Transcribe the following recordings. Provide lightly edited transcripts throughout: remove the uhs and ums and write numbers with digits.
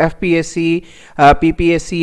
FPSC, PPSC,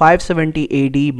570 AD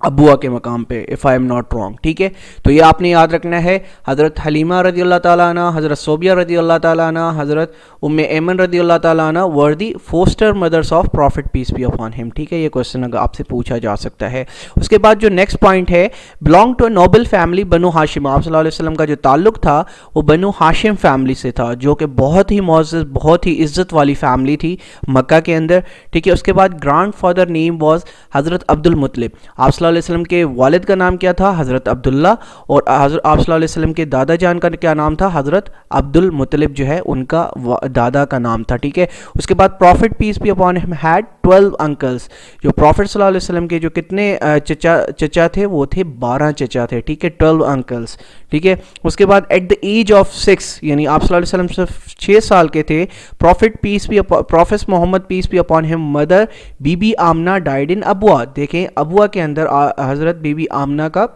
ابوا کے مقام پہ if I am not wrong. ٹھیک ہے, تو یہ آپ نے یاد رکھنا ہے. حضرت حلیمہ رضی اللہ تعالیٰ عنہ, حضرت صوبیہ رضی اللہ تعالیٰ عنہ, حضرت ام ایمن رضی اللہ تعالیٰ عنہ were the foster mothers of prophet peace be upon him. ٹھیک ہے, یہ کوشچن اگر آپ سے پوچھا جا سکتا ہے. اس کے بعد جو نیکسٹ پوائنٹ ہے, belong to a noble family Banu Hashim. آپ صلی اللہ علیہ وسلم کا جو تعلق تھا وہ بنو ہاشم فیملی سے تھا, جو کہ بہت ہی معزز, بہت ہی عزت والی فیملی تھی مکہ کے اندر. ٹھیک ہے, اس کے بعد گرانڈ فادر نیم واز حضرت عبد المطلب. آپ صلی اللہ علیہ وسلم کے والد کا نام کیا تھا؟ حضرت عبداللہ. اور آپ صلی اللہ علیہ وسلم کے دادا جان کا کیا نام تھا؟ حضرت عبد المطلب جو ہے ان کا دادا کا نام تھا. ٹھیک ہے, اس کے بعد prophet peace be upon him had 12 uncles. جو پروفٹ صلی اللہ علیہ وسلم کے جو کتنے چچا تھے وہ تھے 12 چچا تھے. ٹھیک ہے, 12 انکلز. ٹھیک ہے, اس کے بعد ایٹ دا ایج آف 6, یعنی آپ صلی اللہ علیہ وسلم صرف 6 سال کے تھے, prophet Muhammad peace be upon him mother be be Amina died in Abwa. دیکھیں ابوا کے اندر حضرت بی بی آمنہ کا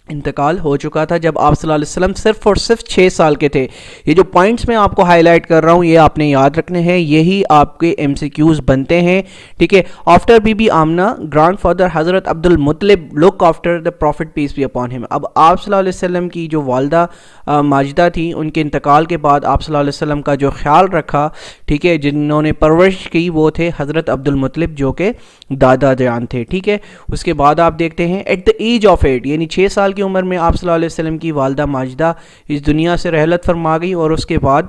انتقال ہو چکا تھا جب آپ صلی اللہ علیہ وسلم صرف اور صرف 6 سال کے تھے. یہ جو پوائنٹس میں آپ کو ہائی لائٹ کر رہا ہوں یہ آپ نے یاد رکھنے ہیں, یہی آپ کے ایم سی کیوز بنتے ہیں. ٹھیک ہے, after be be Amina grandfather Hazrat Abdul Muttalib look after the prophet peace be upon him. اب آپ صلی اللہ علیہ وسلم کی جو والدہ ماجدہ تھیں, ان کے انتقال کے بعد آپ صلی اللہ علیہ وسلم کا جو خیال رکھا, ٹھیک ہے, جنہوں نے پرورش کی وہ تھے حضرت عبد المطلب جو کہ دادا جان تھے. ٹھیک ہے, اس کے بعد آپ دیکھتے ہیں ایٹ دا ایج آف 8, یعنی 6 سال کی عمر میں آپ صلی اللہ علیہ وسلم کی والدہ ماجدہ اس دنیا سے رحلت فرما گئی. اور اس کے بعد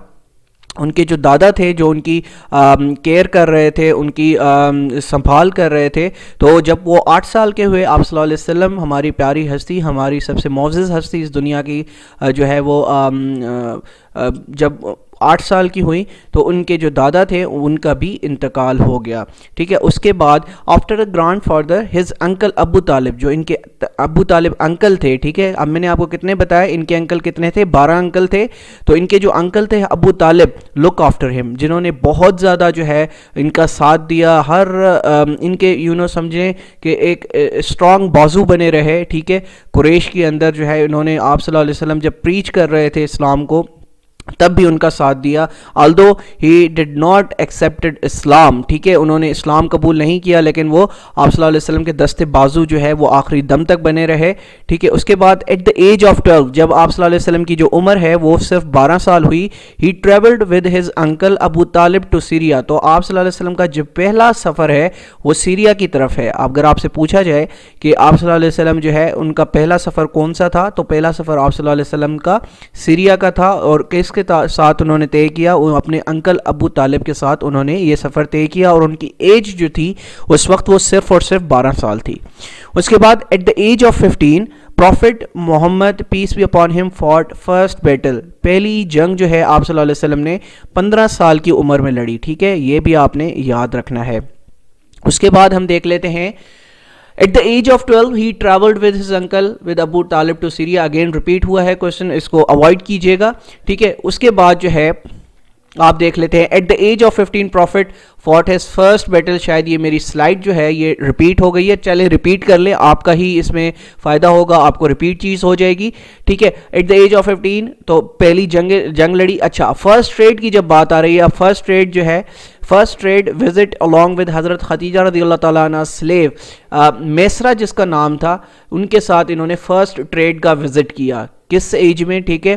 ان کے جو دادا تھے جو ان کی کیئر کر رہے تھے, ان کی سنبھال کر رہے تھے, تو جب وہ 8 سال کے ہوئے آپ صلی اللہ علیہ وسلم, ہماری پیاری ہستی, ہماری سب سے معزز ہستی اس دنیا کی جو ہے وہ جب 8 سال کی ہوئی تو ان کے جو دادا تھے ان کا بھی انتقال ہو گیا. ٹھیک ہے, اس کے بعد after a grandfather his uncle Abu Talib, جو ان کے ابو طالب انکل تھے. ٹھیک ہے, اب میں نے آپ کو کتنے بتایا, ان کے انکل کتنے تھے؟ 12 انکل تھے. تو ان کے جو انکل تھے ابو طالب لک آفٹر ہم, جنہوں نے بہت زیادہ جو ہے ان کا ساتھ دیا, ہر ان کے سمجھیں کہ ایک اسٹرانگ بازو بنے رہے. ٹھیک ہے, قریش کے اندر جو ہے انہوں نے آپ صلی اللہ علیہ وسلم جب پریچ کر رہے تھے اسلام کو تب بھی ان کا ساتھ دیا, although he did not accepted اسلام. ٹھیک ہے, انہوں نے اسلام قبول نہیں کیا لیکن وہ آپ صلی اللہ علیہ وسلم کے دست بازو جو ہے وہ آخری دم تک بنے رہے. ٹھیک ہے, اس کے بعد ایٹ دا ایج آف 12, جب آپ صلی اللہ علیہ وسلم کی جو عمر ہے وہ صرف 12 سال ہوئی, he traveled with his uncle ابو طالب to Syria. تو آپ صلی اللہ علیہ وسلم کا جو پہلا سفر ہے وہ سیریا کی طرف ہے. اگر آپ سے پوچھا جائے کہ آپ صلی اللہ علیہ وسلم جو ہے ان کا پہلا سفر کون سا تھا, تو پہلا سفر آپ صلی اللہ علیہ وسلم کا سیریا کا تھا. اور کس کے ساتھ انہوں نے طے کیا؟ اپنے انکل ابو طالب کے ساتھ انہوں نے یہ سفر طے کیا, اور ان کی ایج جو تھی اس وقت وہ صرف اور صرف 12 سال تھی. اس کے بعد at the age of 15 prophet Muhammad peace be upon him fought first battle. پہلی جنگ جو ہے آپ صلی اللہ علیہ وسلم نے 15 سال کی عمر میں لڑی. ٹھیک ہے, یہ بھی آپ نے یاد رکھنا ہے. اس کے بعد ہم دیکھ لیتے ہیں At the age of 12 he traveled with his uncle with Abu Talib to Syria. Again repeat ہوا ہے question, اس کو avoid کیجئے گا. ٹھیک ہے, اس کے بعد جو ہے آپ دیکھ لیتے ہیں at the age of 15 prophet fought his first battle. شاید یہ میری سلائڈ جو ہے یہ ریپیٹ ہو گئی ہے, چلے ریپیٹ کر لیں, آپ کا ہی اس میں فائدہ ہوگا, آپ کو ریپیٹ چیز ہو جائے گی. ٹھیک ہے, ایٹ دا ایج آف 15 تو پہلی جنگ لڑی. اچھا, فرسٹ ٹریڈ کی جب بات آ رہی ہے, فرسٹ ٹریڈ جو ہے, first trade visit along with حضرت خدیجہ رضی اللہ تعالیٰ عنہ سلیو میسرا جس کا نام تھا, ان کے ساتھ انہوں نے فرسٹ ٹریڈ کا وزٹ کیا. کس ایج میں؟ ٹھیک ہے,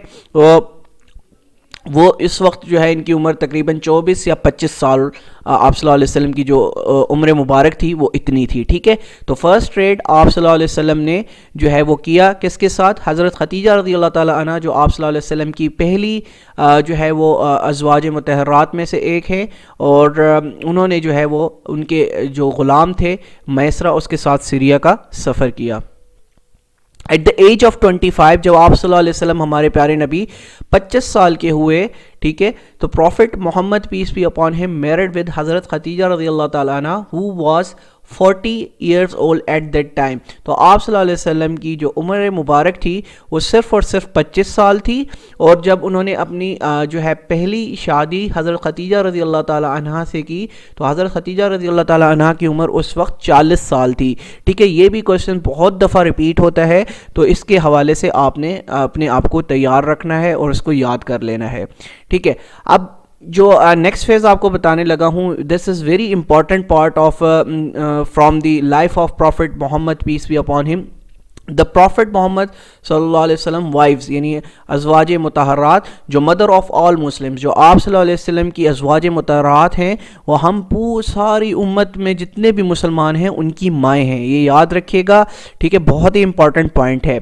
وہ اس وقت جو ہے ان کی عمر تقریباً 24 یا 25 سال, آپ صلی اللہ علیہ وسلم کی جو عمر مبارک تھی وہ اتنی تھی. ٹھیک ہے, تو فرسٹ ٹریڈ آپ صلی اللہ علیہ وسلم نے جو ہے وہ کیا کس کے ساتھ؟ حضرت خدیجہ رضی اللہ تعالیٰ عنہ, جو آپ صلی اللہ علیہ وسلم کی پہلی جو ہے وہ ازواج مطہرات میں سے ایک ہیں, اور انہوں نے جو ہے وہ ان کے جو غلام تھے میسرا, اس کے ساتھ سیریا کا سفر کیا. ایٹ دا ایج آف 25 جب آپ صلی اللہ علیہ وسلم ہمارے پیارے نبی 25 سال کے ہوئے, ٹھیک ہے, تو prophet Muhammad peace be upon him married with حضرت خدیجہ رضی اللہ تعالیٰ عنہ who was 40 years old at that time. تو آپ صلی اللہ علیہ وسلم کی جو عمر مبارک تھی وہ صرف اور صرف 25 سال تھی, اور جب انہوں نے اپنی جو ہے پہلی شادی حضرت خدیجہ رضی اللہ تعالیٰ عنہ سے کی تو حضرت خدیجہ رضی اللہ تعالیٰ عنہ کی عمر اس وقت 40 سال تھی. ٹھیک ہے, یہ بھی کوشچن بہت دفعہ ریپیٹ ہوتا ہے, تو اس کے حوالے سے آپ نے اپنے آپ کو تیار رکھنا ہے اور اس کو یاد کر لینا ہے. ٹھیک ہے, اب جو نیکسٹ فیز آپ کو بتانے لگا ہوں، this is very important part of from the life of prophet Muhammad peace be upon him. The profit محمد صلی اللہ علیہ وسلم وائفز یعنی ازواج مطہرات، جو مدر آف آل مسلمز، جو آپ صلی اللہ علیہ وسلم کی ازواج مطہرات ہیں، وہ ہم ساری امت میں جتنے بھی مسلمان ہیں ان کی مائیں ہیں. یہ یاد رکھیے گا، ٹھیک ہے، بہت ہی امپورٹنٹ پوائنٹ ہے.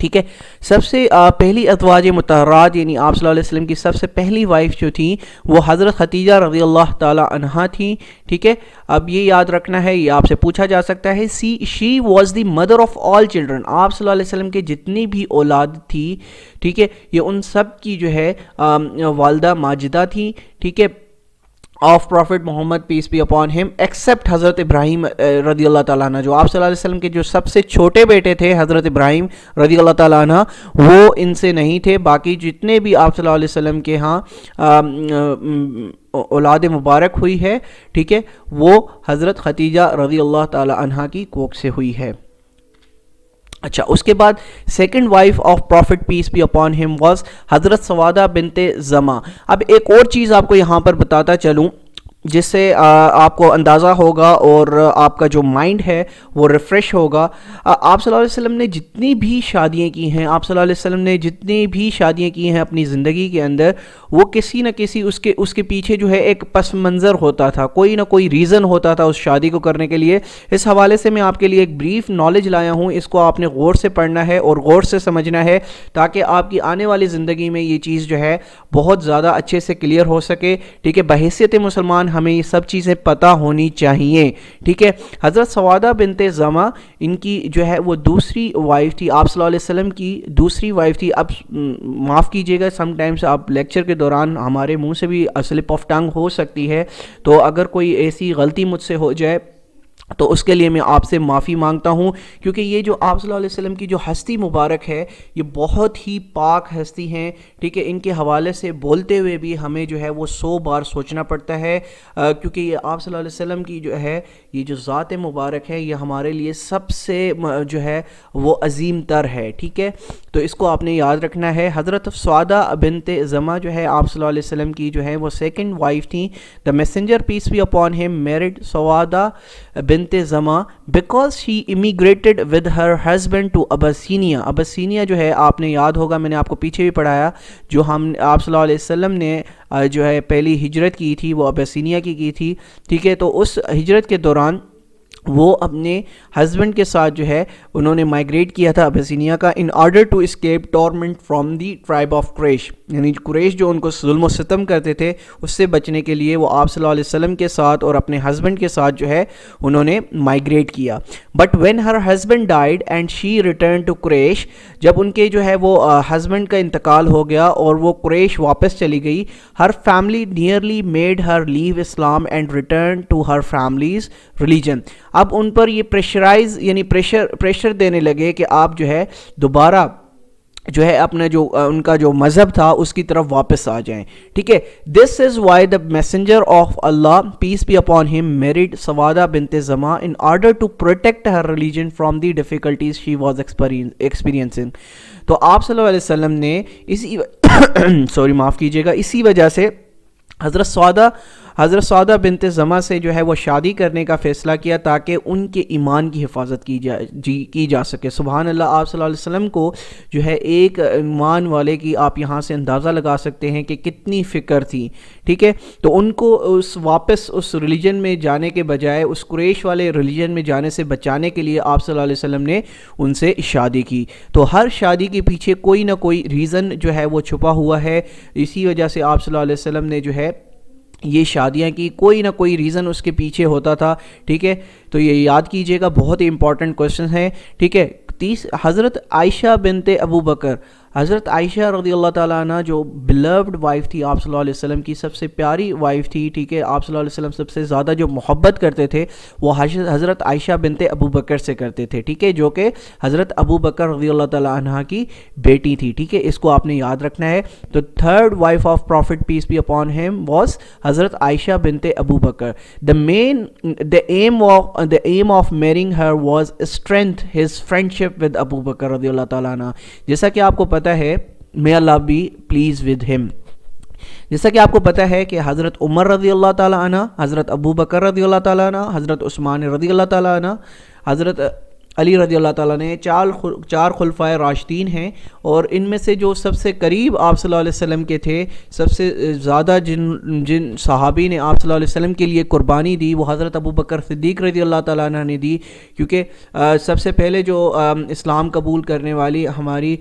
ٹھیک ہے، سب سے پہلی ازواج مطہرات یعنی آپ صلی اللہ علیہ وسلم کی سب سے پہلی وائف جو تھی وہ حضرت خدیجہ رضی اللہ تعالی عنہا تھیں. ٹھیک ہے، اب یہ یاد رکھنا ہے، یہ آپ سے پوچھا جا سکتا ہے. She was the mother of all children. آپ صلی اللہ علیہ وسلم کے جتنی بھی اولاد تھی، ٹھیک ہے، یہ ان سب کی جو ہے والدہ ماجدہ تھیں. ٹھیک ہے، of prophet Muhammad peace be upon him, except حضرت ابراہیم رضی اللہ تعالیٰ عنہ. جو آپ صلی اللہ علیہ وسلم کے جو سب سے چھوٹے بیٹے تھے حضرت ابراہیم رضی اللہ تعالیٰ عنہ، وہ ان سے نہیں تھے. باقی جتنے بھی آپ صلی اللہ علیہ وسلم کے ہاں اولاد مبارک ہوئی ہے، ٹھیک ہے، وہ حضرت خدیجہ رضی اللہ تعالیٰ عنہ کی کوکھ سے ہوئی ہے. اچھا، اس کے بعد second wife of prophet peace be upon him was حضرت سوادہ بنت زمع. اب ایک اور چیز آپ کو یہاں پر بتاتا چلوں جس سے آپ کو اندازہ ہوگا اور آپ کا جو مائنڈ ہے وہ ریفریش ہوگا. آپ صلی اللہ علیہ وسلم نے جتنی بھی شادیاں کی ہیں، آپ صلی اللہ علیہ وسلم نے جتنی بھی شادیاں کی ہیں اپنی زندگی کے اندر، وہ کسی نہ کسی اس کے پیچھے جو ہے ایک پس منظر ہوتا تھا، کوئی نہ کوئی ریزن ہوتا تھا اس شادی کو کرنے کے لیے. اس حوالے سے میں آپ کے لیے ایک بریف نالج لایا ہوں، اس کو آپ نے غور سے پڑھنا ہے اور غور سے سمجھنا ہے تاکہ آپ کی آنے والی زندگی میں یہ چیز جو ہے بہت زیادہ اچھے سے کلیئر ہو سکے. ٹھیک ہے، بحیثیت مسلمان ہمیں یہ سب چیزیں پتہ ہونی چاہیے. ٹھیک ہے، حضرت سوادہ بنت زمع ان کی جو ہے وہ دوسری وائف تھی، آپ صلی اللہ علیہ وسلم کی دوسری وائف تھی. اب معاف کیجیے گا، سم ٹائمز آپ لیکچر کے دوران ہمارے منہ سے بھی سلپ آف ٹنگ ہو سکتی ہے، تو اگر کوئی ایسی غلطی مجھ سے ہو جائے تو اس کے لیے میں آپ سے معافی مانگتا ہوں، کیونکہ یہ جو آپ صلی اللہ علیہ وسلم کی جو ہستی مبارک ہے یہ بہت ہی پاک ہستی ہیں. ٹھیک ہے، ان کے حوالے سے بولتے ہوئے بھی ہمیں جو ہے وہ 100 بار سوچنا پڑتا ہے، کیونکہ یہ آپ صلی اللہ علیہ وسلم کی جو ہے یہ جو ذات مبارک ہے یہ ہمارے لیے سب سے جو ہے وہ عظیم تر ہے. ٹھیک ہے، تو اس کو آپ نے یاد رکھنا ہے. حضرت سوادہ بنت زمع جو ہے آپ صلی اللہ علیہ وسلم کی جو ہے وہ سیکنڈ وائف تھیں. The messenger peace be upon him married Sawda bint Zama because she immigrated with her husband to Abyssinia. ابسینیا جو ہے آپ نے یاد ہوگا، میں نے آپ کو پیچھے بھی پڑھایا، جو آپ صلی اللہ علیہ وسلم نے جو ہے پہلی ہجرت کی تھی وہ ابسینیا کی تھی. ٹھیک ہے، تو اس ہجرت کے دوران وہ اپنے ہسبینڈ کے ساتھ جو ہے انہوں نے مائیگریٹ کیا تھا ابسینیا کا، in order to escape torment from the tribe of Quraysh. یعنی قریش جو ان کو ظلم و ستم کرتے تھے اس سے بچنے کے لیے وہ آپ صلی اللہ علیہ وسلم کے ساتھ اور اپنے ہسبینڈ کے ساتھ جو ہے انہوں نے مائیگریٹ کیا. But when her husband died and she return to Quraysh, جب ان کے جو ہے وہ ہسبینڈ کا انتقال ہو گیا اور وہ قریش واپس چلی گئی، her family nearly made her leave Islam and return to her family's religion. اب ان پر یہ پریشرائز یعنی پریشر دینے لگے کہ آپ جو ہے دوبارہ جو ہے اپنا جو ان کا جو مذہب تھا اس کی طرف واپس آ جائیں. ٹھیک ہے، this is why the messenger of Allah peace be upon him married Sawda bint Zama in order to protect her religion from the difficulties she was experiencing. تو آپ صلی اللہ علیہ وسلم نے اسی وجہ سے حضرت سوادہ بنت زمع سے جو ہے وہ شادی کرنے کا فیصلہ کیا تاکہ ان کے ایمان کی حفاظت کی جا سکے. سبحان اللہ، آپ صلی اللہ علیہ وسلم کو جو ہے ایک ایمان والے کی آپ یہاں سے اندازہ لگا سکتے ہیں کہ کتنی فکر تھی. ٹھیک ہے، تو ان کو واپس اس ریلیجن میں جانے کے بجائے اس قریش والے ریلیجن میں جانے سے بچانے کے لیے آپ صلی اللہ علیہ وسلم نے ان سے شادی کی. تو ہر شادی کے پیچھے کوئی نہ کوئی ریزن جو ہے وہ چھپا ہوا ہے، اسی وجہ سے آپ صلی اللہ علیہ وسلم نے جو ہے یہ شادیاں کی، کوئی نہ کوئی ریزن اس کے پیچھے ہوتا تھا. ٹھیک ہے، تو یہ یاد کیجئے گا، بہت ہی امپورٹنٹ کوشچن ہیں. ٹھیک ہے، حضرت عائشہ بنت ابو بکر، حضرت عائشہ رضی اللہ تعالیٰ عنہ جو بلوڈ وائف تھی آپ صلی اللہ علیہ وسلم کی، سب سے پیاری وائف تھی. ٹھیک ہے، آپ صلی اللہ علیہ وسلم سب سے زیادہ جو محبت کرتے تھے وہ حضرت عائشہ بنت ابو بکر سے کرتے تھے. ٹھیک ہے، جو کہ حضرت ابو بکر رضی اللہ تعالیٰ عنہ کی بیٹی تھی. ٹھیک ہے، اس کو آپ نے یاد رکھنا ہے. تو third wife of prophet peace be upon him was حضرت عائشہ بنت ابو بکر. the aim of marrying her was strength his friendship with ابو بکر رضی اللہ تعالیٰ عنہ. جیسا کہ آپ کو پتہ ہے، may Allah be pleased with him. جیسا کہ آپ کو پتہ ہے کہ حضرت عمر رضی اللہ تعالیٰ عنہ، حضرت ابو بکر رضی اللہ تعالیٰ عنہ، حضرت عثمان رضی اللہ تعالیٰ عنہ، حضرت علی رضی اللہ تعالیٰ نے چار خلفائے راشدین ہیں، اور ان میں سے جو سب سے قریب آپ صلی اللہ علیہ وسلم کے تھے، سب سے زیادہ جن صحابی نے آپ صلی اللہ علیہ وسلم کے لیے قربانی دی، وہ حضرت ابو بکر صدیق رضی اللہ تعالیٰ عنہ نے دی، کیونکہ سب سے پہلے جو اسلام قبول کرنے والی ہماری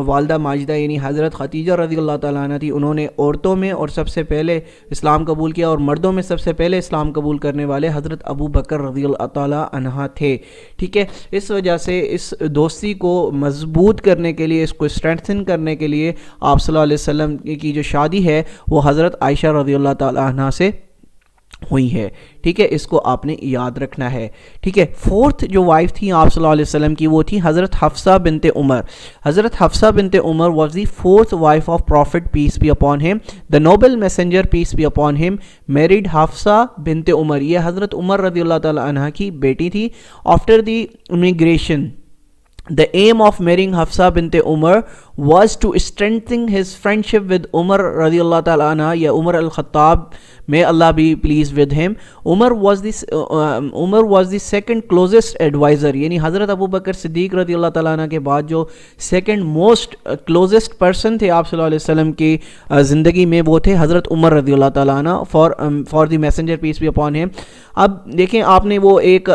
والدہ ماجدہ یعنی حضرت ختیجہ رضی اللہ تعالیٰ عنہ تھی، انہوں نے عورتوں میں اور سب سے پہلے اسلام قبول کیا، اور مردوں میں سب سے پہلے اسلام قبول کرنے والے حضرت ابو بکر رضی اللہ تعالیٰ عنہ تھے، ٹھیک ہے۔ اس وجہ سے اس دوستی کو مضبوط کرنے کے لیے، اس کو اسٹرینتھن کرنے کے لیے آپ صلی اللہ علیہ وسلم کی جو شادی ہے وہ حضرت عائشہ رضی اللہ تعالیٰ عنہ سے ہوئی ہے، ٹھیک ہے، اس کو آپ نے یاد رکھنا ہے، ٹھیک ہے۔ فورتھ جو وائف تھی آپ صلی اللہ علیہ وسلم کی وہ تھی حضرت Hafsa bint Umar. Hazrat Hafsa bint Umar was the fourth wife of prophet peace be upon him, the noble messenger peace be upon him married Hafsa bint Umar. یہ حضرت عمر رضی اللہ تعالیٰ عنہ کی بیٹی تھی۔ After the immigration the aim of marrying Hafsa bint Umar was to strengthen his friendship with Umar radiallahu ta'ala anha, ya Umar al-Khattab, may Allah be pleased with him. Umar was the second closest advisor, یعنی حضرت ابو بکر صدیق رضی اللہ تعالیٰ عنہ کے بعد جو second most closest person تھے آپ صلی اللہ علیہ وسلم کی زندگی میں، وہ تھے حضرت عمر رضی اللہ تعالیٰ عنہ for the messenger peace be upon him. اب دیکھیں، آپ نے وہ ایک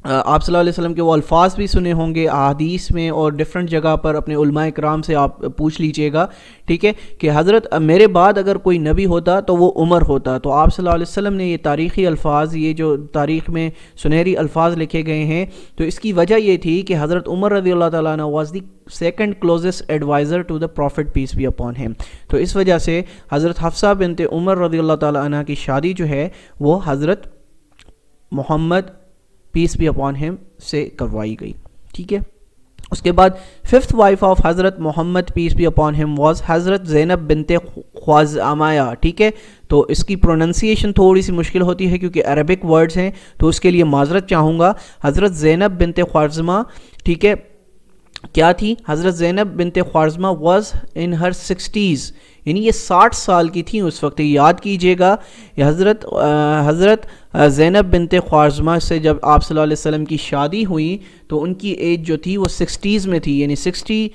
آپ صلی اللہ علیہ وسلم کے وہ الفاظ بھی سنے ہوں گے احادیث میں اور ڈفرینٹ جگہ پر، اپنے علماء کرام سے آپ پوچھ لیجئے گا، ٹھیک ہے، کہ حضرت میرے بعد اگر کوئی نبی ہوتا تو وہ عمر ہوتا۔ تو آپ صلی اللہ علیہ وسلم نے یہ تاریخی الفاظ، یہ جو تاریخ میں سنہری الفاظ لکھے گئے ہیں، تو اس کی وجہ یہ تھی کہ حضرت عمر رضی اللہ تعالیٰ عنہ was the second closest adviser to the prophet peace be upon him. تو اس وجہ سے حضرت حفصہ بنت عمر رضی اللہ تعالیٰ عنہ کی شادی جو ہے وہ حضرت Muhammad peace be upon him سے کروائی گئی، ٹھیک ہے۔ اس کے بعد fifth wife of Hazrat Muhammad peace be upon him was Hazrat Zainab بنت خوازمایہ، ٹھیک ہے۔ تو اس کی پروننسیشن تھوڑی سی مشکل ہوتی ہے کیونکہ عربک ورڈز ہیں، تو اس کے لیے معذرت چاہوں گا۔ حضرت زینب بنت خوازمہ، ٹھیک ہے، کیا تھی؟ حضرت Zainab bint Khuzaymah was in Hare 60s، یعنی یہ 60 سال کی تھیں اس وقت، یاد کیجئے گا۔ یہ حضرت زینب بنت خوازمہ سے جب آپ صلی اللہ علیہ وسلم کی شادی ہوئی تو ان کی ایج جو تھی وہ 60s میں تھی، یعنی 60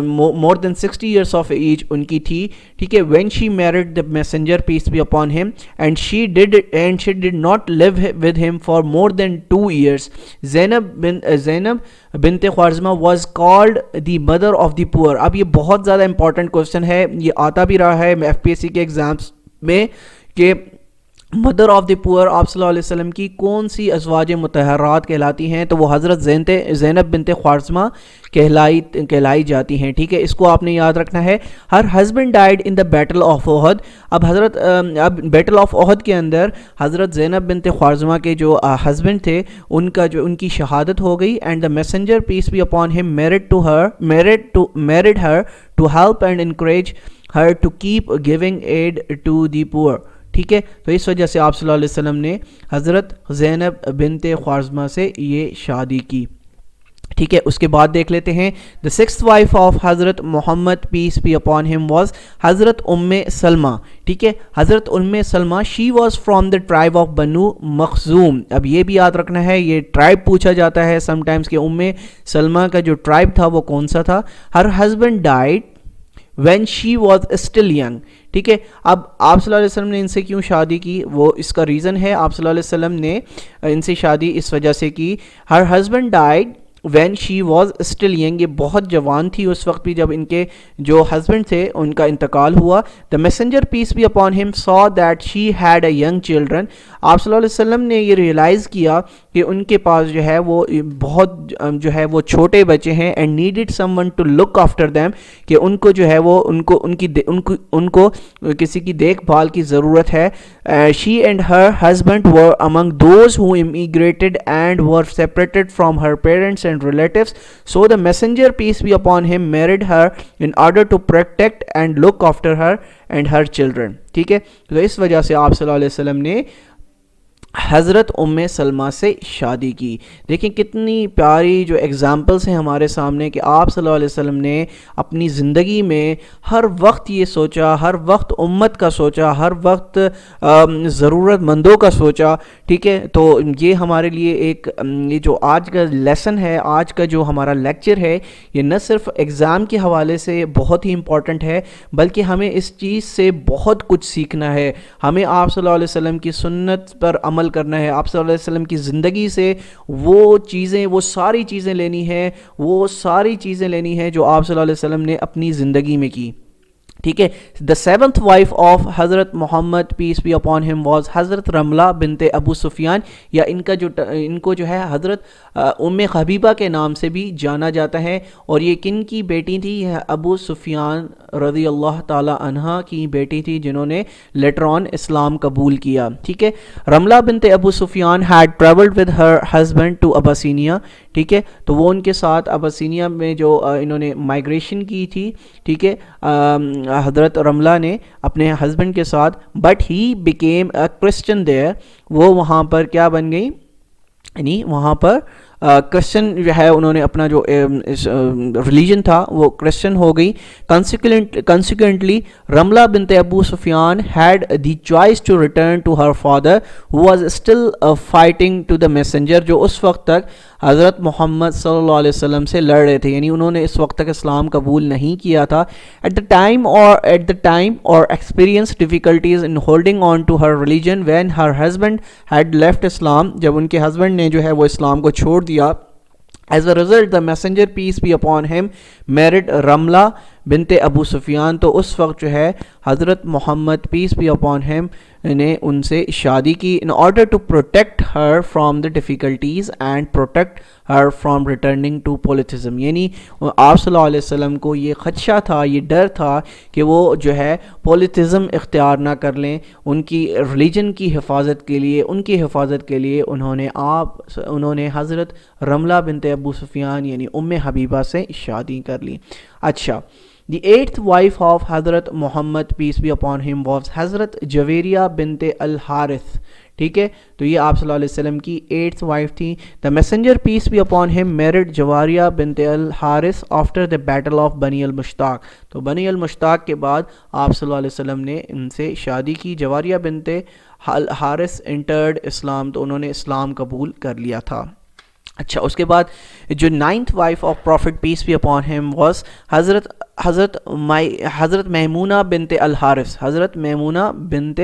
more than 60 years of age ان کی تھی، ٹھیک ہے۔ When she married the messenger peace be upon him and she did not live with him for more than 2 years. Zainab bint Khuzaymah was called the mother of the poor. اب یہ بہت زیادہ important question ہے، یہ آتا بھی رہا ہے FPSC کے ایگزامس میں کہ مدر آف دی پور آپ صلی اللہ علیہ وسلم کی کون سی ازواج مطہرات کہلاتی ہیں؟ تو وہ حضرت زینب بنت خوازمہ کہلائی جاتی ہیں، ٹھیک ہے۔ اس کو آپ نے یاد رکھنا ہے۔ Her husband died in the battle of Uhud. اب بیٹل آف احد کے اندر حضرت زینب بنت خوازمہ کے جو ہسبینڈ تھے ان کی شہادت ہو گئی، and the messenger peace be upon him married her to help and encourage her to keep giving aid to the poor, ٹھیک ہے۔ تو اس وجہ سے آپ صلی اللہ علیہ وسلم نے حضرت زینب بنت خوازمہ سے یہ شادی کی، ٹھیک ہے۔ اس کے بعد دیکھ لیتے ہیں the sixth wife of حضرت محمد peace be upon him was حضرت سلمہ، ٹھیک ہے۔ حضرت سلمہ she was from the tribe of بنو مخزوم۔ اب یہ بھی یاد رکھنا ہے، یہ ٹرائب پوچھا جاتا ہے سم ٹائمز کہ سلمہ کا جو ٹرائب تھا وہ کون سا تھا۔ her husband died when she was still young، ٹھیک ہے۔ اب آپ صلی اللہ علیہ وسلم نے ان سے کیوں شادی کی، وہ اس کا ریزن ہے، آپ صلی اللہ علیہ وسلم نے ان سے شادی اس وجہ سے کی۔ her husband died when she was still young، یہ بہت جوان تھی اس وقت بھی جب ان کے جو ہسبینڈ تھے ان کا انتقال ہوا۔ the messenger peace be upon him saw that she had a young children، آپ صلی اللہ علیہ وسلم نے یہ ریئلائز کیا کہ ان کے پاس جو ہے وہ بہت جو ہے وہ چھوٹے بچے ہیں، and needed someone to look after them، کہ ان کو جو ہے وہ ان کو کسی کی دیکھ بھال کی ضرورت ہے۔ she and her husband were among those who immigrated and were separated from her parents and relatives, so the messenger peace be upon him married her in order to protect and look after her and her children، ٹھیک ہے۔ تو اس وجہ سے آپ صلی اللہ علیہ وسلم نے حضرت سلمہ سے شادی کی۔ دیکھیں کتنی پیاری جو ایگزامپلس ہیں ہمارے سامنے کہ آپ صلی اللہ علیہ وسلم نے اپنی زندگی میں ہر وقت یہ سوچا، ہر وقت امت کا سوچا، ہر وقت ضرورت مندوں کا سوچا، ٹھیک ہے۔ تو یہ ہمارے لیے ایک یہ جو آج کا لیسن ہے، آج کا جو ہمارا لیکچر ہے، یہ نہ صرف ایگزام کے حوالے سے بہت ہی امپورٹنٹ ہے، بلکہ ہمیں اس چیز سے بہت کچھ سیکھنا ہے۔ ہمیں آپ صلی اللہ علیہ وسلم کی سنت پر عمل کرنا ہے، آپ صلی اللہ علیہ وسلم کی زندگی سے وہ چیزیں، وہ ساری چیزیں لینی ہیں، وہ ساری چیزیں لینی ہیں جو آپ صلی اللہ علیہ وسلم نے اپنی زندگی میں کی، ٹھیک ہے۔ The seventh wife of Hazrat Muhammad peace be upon him was Hazrat Ramla bint Abu سفیان، یا ان کو جو ہے حضرت ام حبیبہ کے نام سے بھی جانا جاتا ہے، اور یہ کن کی بیٹی تھی؟ یہ ابو سفیان رضی اللہ تعالی عنہ کی بیٹی تھی، جنہوں نے لیٹر آن اسلام قبول کیا، ٹھیک ہے۔ Ramla bint Abu Sufyan had travelled with her husband to Abyssinia, ٹھیک ہے۔ تو وہ ان کے ساتھ اباسینیا میں جو انہوں نے مائگریشن کی تھی، ٹھیک ہے، حضرت رملہ نے اپنے ہسبینڈ کے ساتھ، but he became a Christian there, وہ وہاں پر کیا بن گئی، یعنی وہاں پر کرسچن جو ہے انہوں نے اپنا جو ریلیجن تھا وہ کرسچن ہو گئی۔ Consequently Ramla bint Abu Sufyan had the choice to return to her father who was still fighting to the messenger, جو اس وقت تک حضرت محمد صلی اللہ علیہ وسلم سے لڑ رہے تھے، یعنی انہوں نے اس وقت تک اسلام قبول نہیں کیا تھا۔ ایٹ دا ٹائم اور experience difficulties in holding on to her religion when her husband had left Islam, جب ان کے ہسبینڈ نے جو ہے وہ اسلام کو چھوڑ دیا۔ As a result, the messenger peace be upon him married رملہ bint Abu سفیان، تو اس وقت جو ہے حضرت محمد پیس بی اپون ہم نے ان سے شادی کی، in order to protect her from the difficulties and protect her from returning to polytheism، یعنی آپ صلی اللہ علیہ وسلم کو یہ خدشہ تھا، یہ ڈر تھا کہ وہ جو ہے پولیتھزم اختیار نہ کر لیں، ان کی ریلیجن کی حفاظت کے لیے، ان کی حفاظت کے لیے انہوں نے حضرت رملہ بنت ابو سفیان یعنی ام حبیبہ سے شادی کر لی۔ اچھا، دی eight wife of Hazrat Muhammad peace be upon him was Hazrat Juwayriya بنت الحارث، ٹھیک ہے۔ تو یہ آپ صلی اللہ علیہ وسلم کی ایٹھ وائف تھی۔ The messenger peace be upon him married Juwayriya bint al Harith after the battle of Bani al Mustaliq, تو بنی المشتاق کے بعد آپ صلی اللہ علیہ وسلم نے ان سے شادی کی۔ جواریہ بنت الحارث انٹرڈ اسلام، تو انہوں نے اسلام قبول کر لیا تھا۔ اچھا، اس کے بعد جو ninth wife of prophet peace be upon him was حضرت میمونہ بنت الحارث، حضرت میمونہ بنت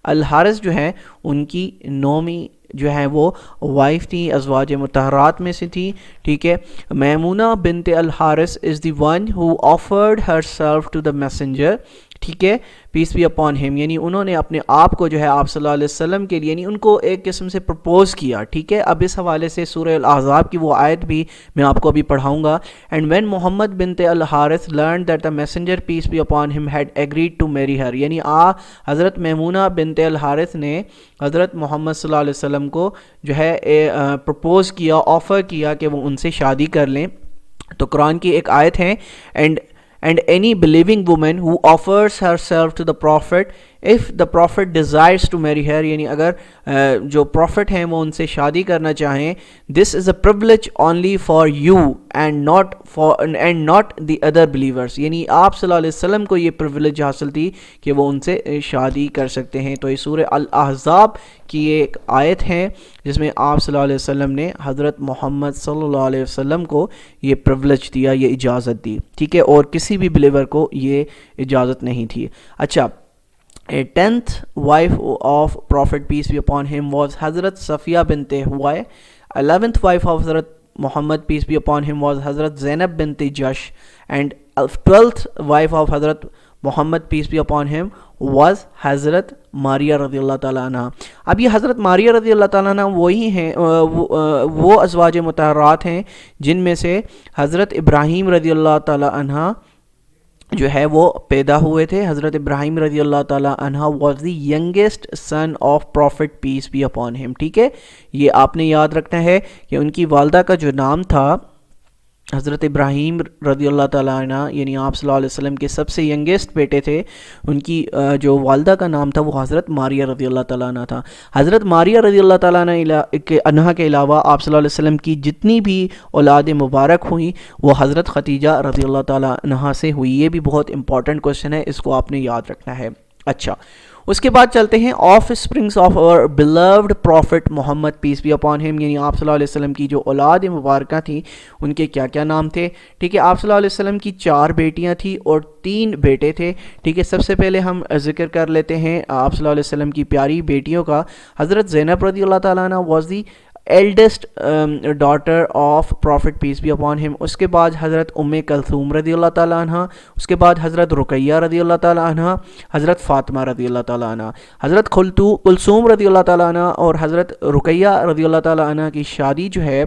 الحارث جو ہے ان کی نومی جو ہے وہ وائف تھی، ازواج مطہرات میں سے تھی، ٹھیک ہے۔ Maimuna bint al Harith is the one who offered herself to the messenger, ٹھیک ہے، پیس بی اپون ہم، یعنی انہوں نے اپنے آپ کو جو ہے آپ صلی اللہ علیہ وسلم کے لیے، یعنی ان کو ایک قسم سے پرپوز کیا، ٹھیک ہے۔ اب اس حوالے سے سورہ الاحزاب کی وہ آیت بھی میں آپ کو ابھی پڑھاؤں گا۔ And when Muhammad bint al Harith learned that the messenger peace be upon him had agreed to marry her, یعنی حضرت میمونہ بنت الحارث نے حضرت محمد صلی اللہ علیہ وسلم کو جو ہے پرپوز کیا، آفر کیا کہ وہ ان سے شادی کر لیں، تو قرآن کی ایک آیت ہے، and any believing woman who offers herself to the prophet if the prophet desires to marry her، یعنی اگر جو prophet ہیں وہ ان سے شادی کرنا چاہیں، this is a privilege only for you and not the other believers، یعنی آپ صلی اللہ علیہ وسلم کو یہ privilege حاصل تھی کہ وہ ان سے شادی کر سکتے ہیں۔ تو یہ سورہ الاحزاب کی ایک آیت ہے جس میں آپ صلی اللہ علیہ وسلم نے حضرت محمد صلی اللہ علیہ وسلم کو یہ privilege دیا، یہ اجازت دی، ٹھیک ہے، اور کسی بھی بلیور کو یہ اجازت نہیں تھی۔ اچھا، tenth wife of Prophet peace be upon him was Hazrat Safiya bint Huwai. 11th wife of Hazrat Muhammad peace be upon him was Hazrat Zainab bint Jash, and 12th wife of Hazrat Muhammad peace be upon him was حضرت ماریہ رضی اللہ تعالیٰ عنہ۔ اب یہ حضرت ماریہ رضی اللہ تعالیٰ عنہ وہی ہیں، وہ ازواج مطہرات ہیں جن میں سے حضرت ابراہیم رضی اللہ تعالیٰ عنہ جو ہے وہ پیدا ہوئے تھے۔ حضرت ابراہیم رضی اللہ تعالیٰ عنہ was the youngest son of prophet peace be upon him, ٹھیک ہے۔ یہ آپ نے یاد رکھنا ہے کہ ان کی والدہ کا جو نام تھا حضرت ابراہیم رضی اللہ تعالیٰ عنہ یعنی آپ صلی اللہ علیہ وسلم کے سب سے ینگیسٹ بیٹے تھے، ان کی جو والدہ کا نام تھا وہ حضرت ماریہ رضی اللہ تعالیٰ عنہ تھا۔ حضرت ماریہ رضی اللہ تعالیٰ عنہ کے علاوہ آپ صلی اللہ علیہ وسلم کی جتنی بھی اولاد مبارک ہوئیں وہ حضرت خدیجہ رضی اللہ تعالیٰ عنہ سے ہوئی۔ یہ بھی بہت امپورٹنٹ کوشچن ہے، اس کو آپ نے یاد رکھنا ہے۔ اچھا، اس کے بعد چلتے ہیں offsprings of our beloved prophet Muhammad peace be upon him, یعنی آپ صلی اللہ علیہ وسلم کی جو اولاد مبارکہ تھیں ان کے کیا کیا نام تھے۔ ٹھیک ہے، آپ صلی اللہ علیہ وسلم کی 4 بیٹیاں تھیں اور 3 بیٹے تھے۔ ٹھیک ہے، سب سے پہلے ہم ذکر کر لیتے ہیں آپ صلی اللہ علیہ وسلم کی پیاری بیٹیوں کا۔ حضرت زینب رضی اللہ تعالیٰ عنہ was the eldest daughter of prophet peace be upon him. اس کے بعد حضرت کلثوم رضی اللہ تعالیٰ عنہ، اس کے بعد حضرت رقیہ رضی اللہ تعالیٰ عنہ، حضرت فاطمہ رضی اللہ تعالیٰ عنہ۔ حضرت کلثوم رضی اللہ تعالیٰ عنہ اور حضرت رقیہ رضی اللہ تعالیٰ عنہ کی شادی جو ہے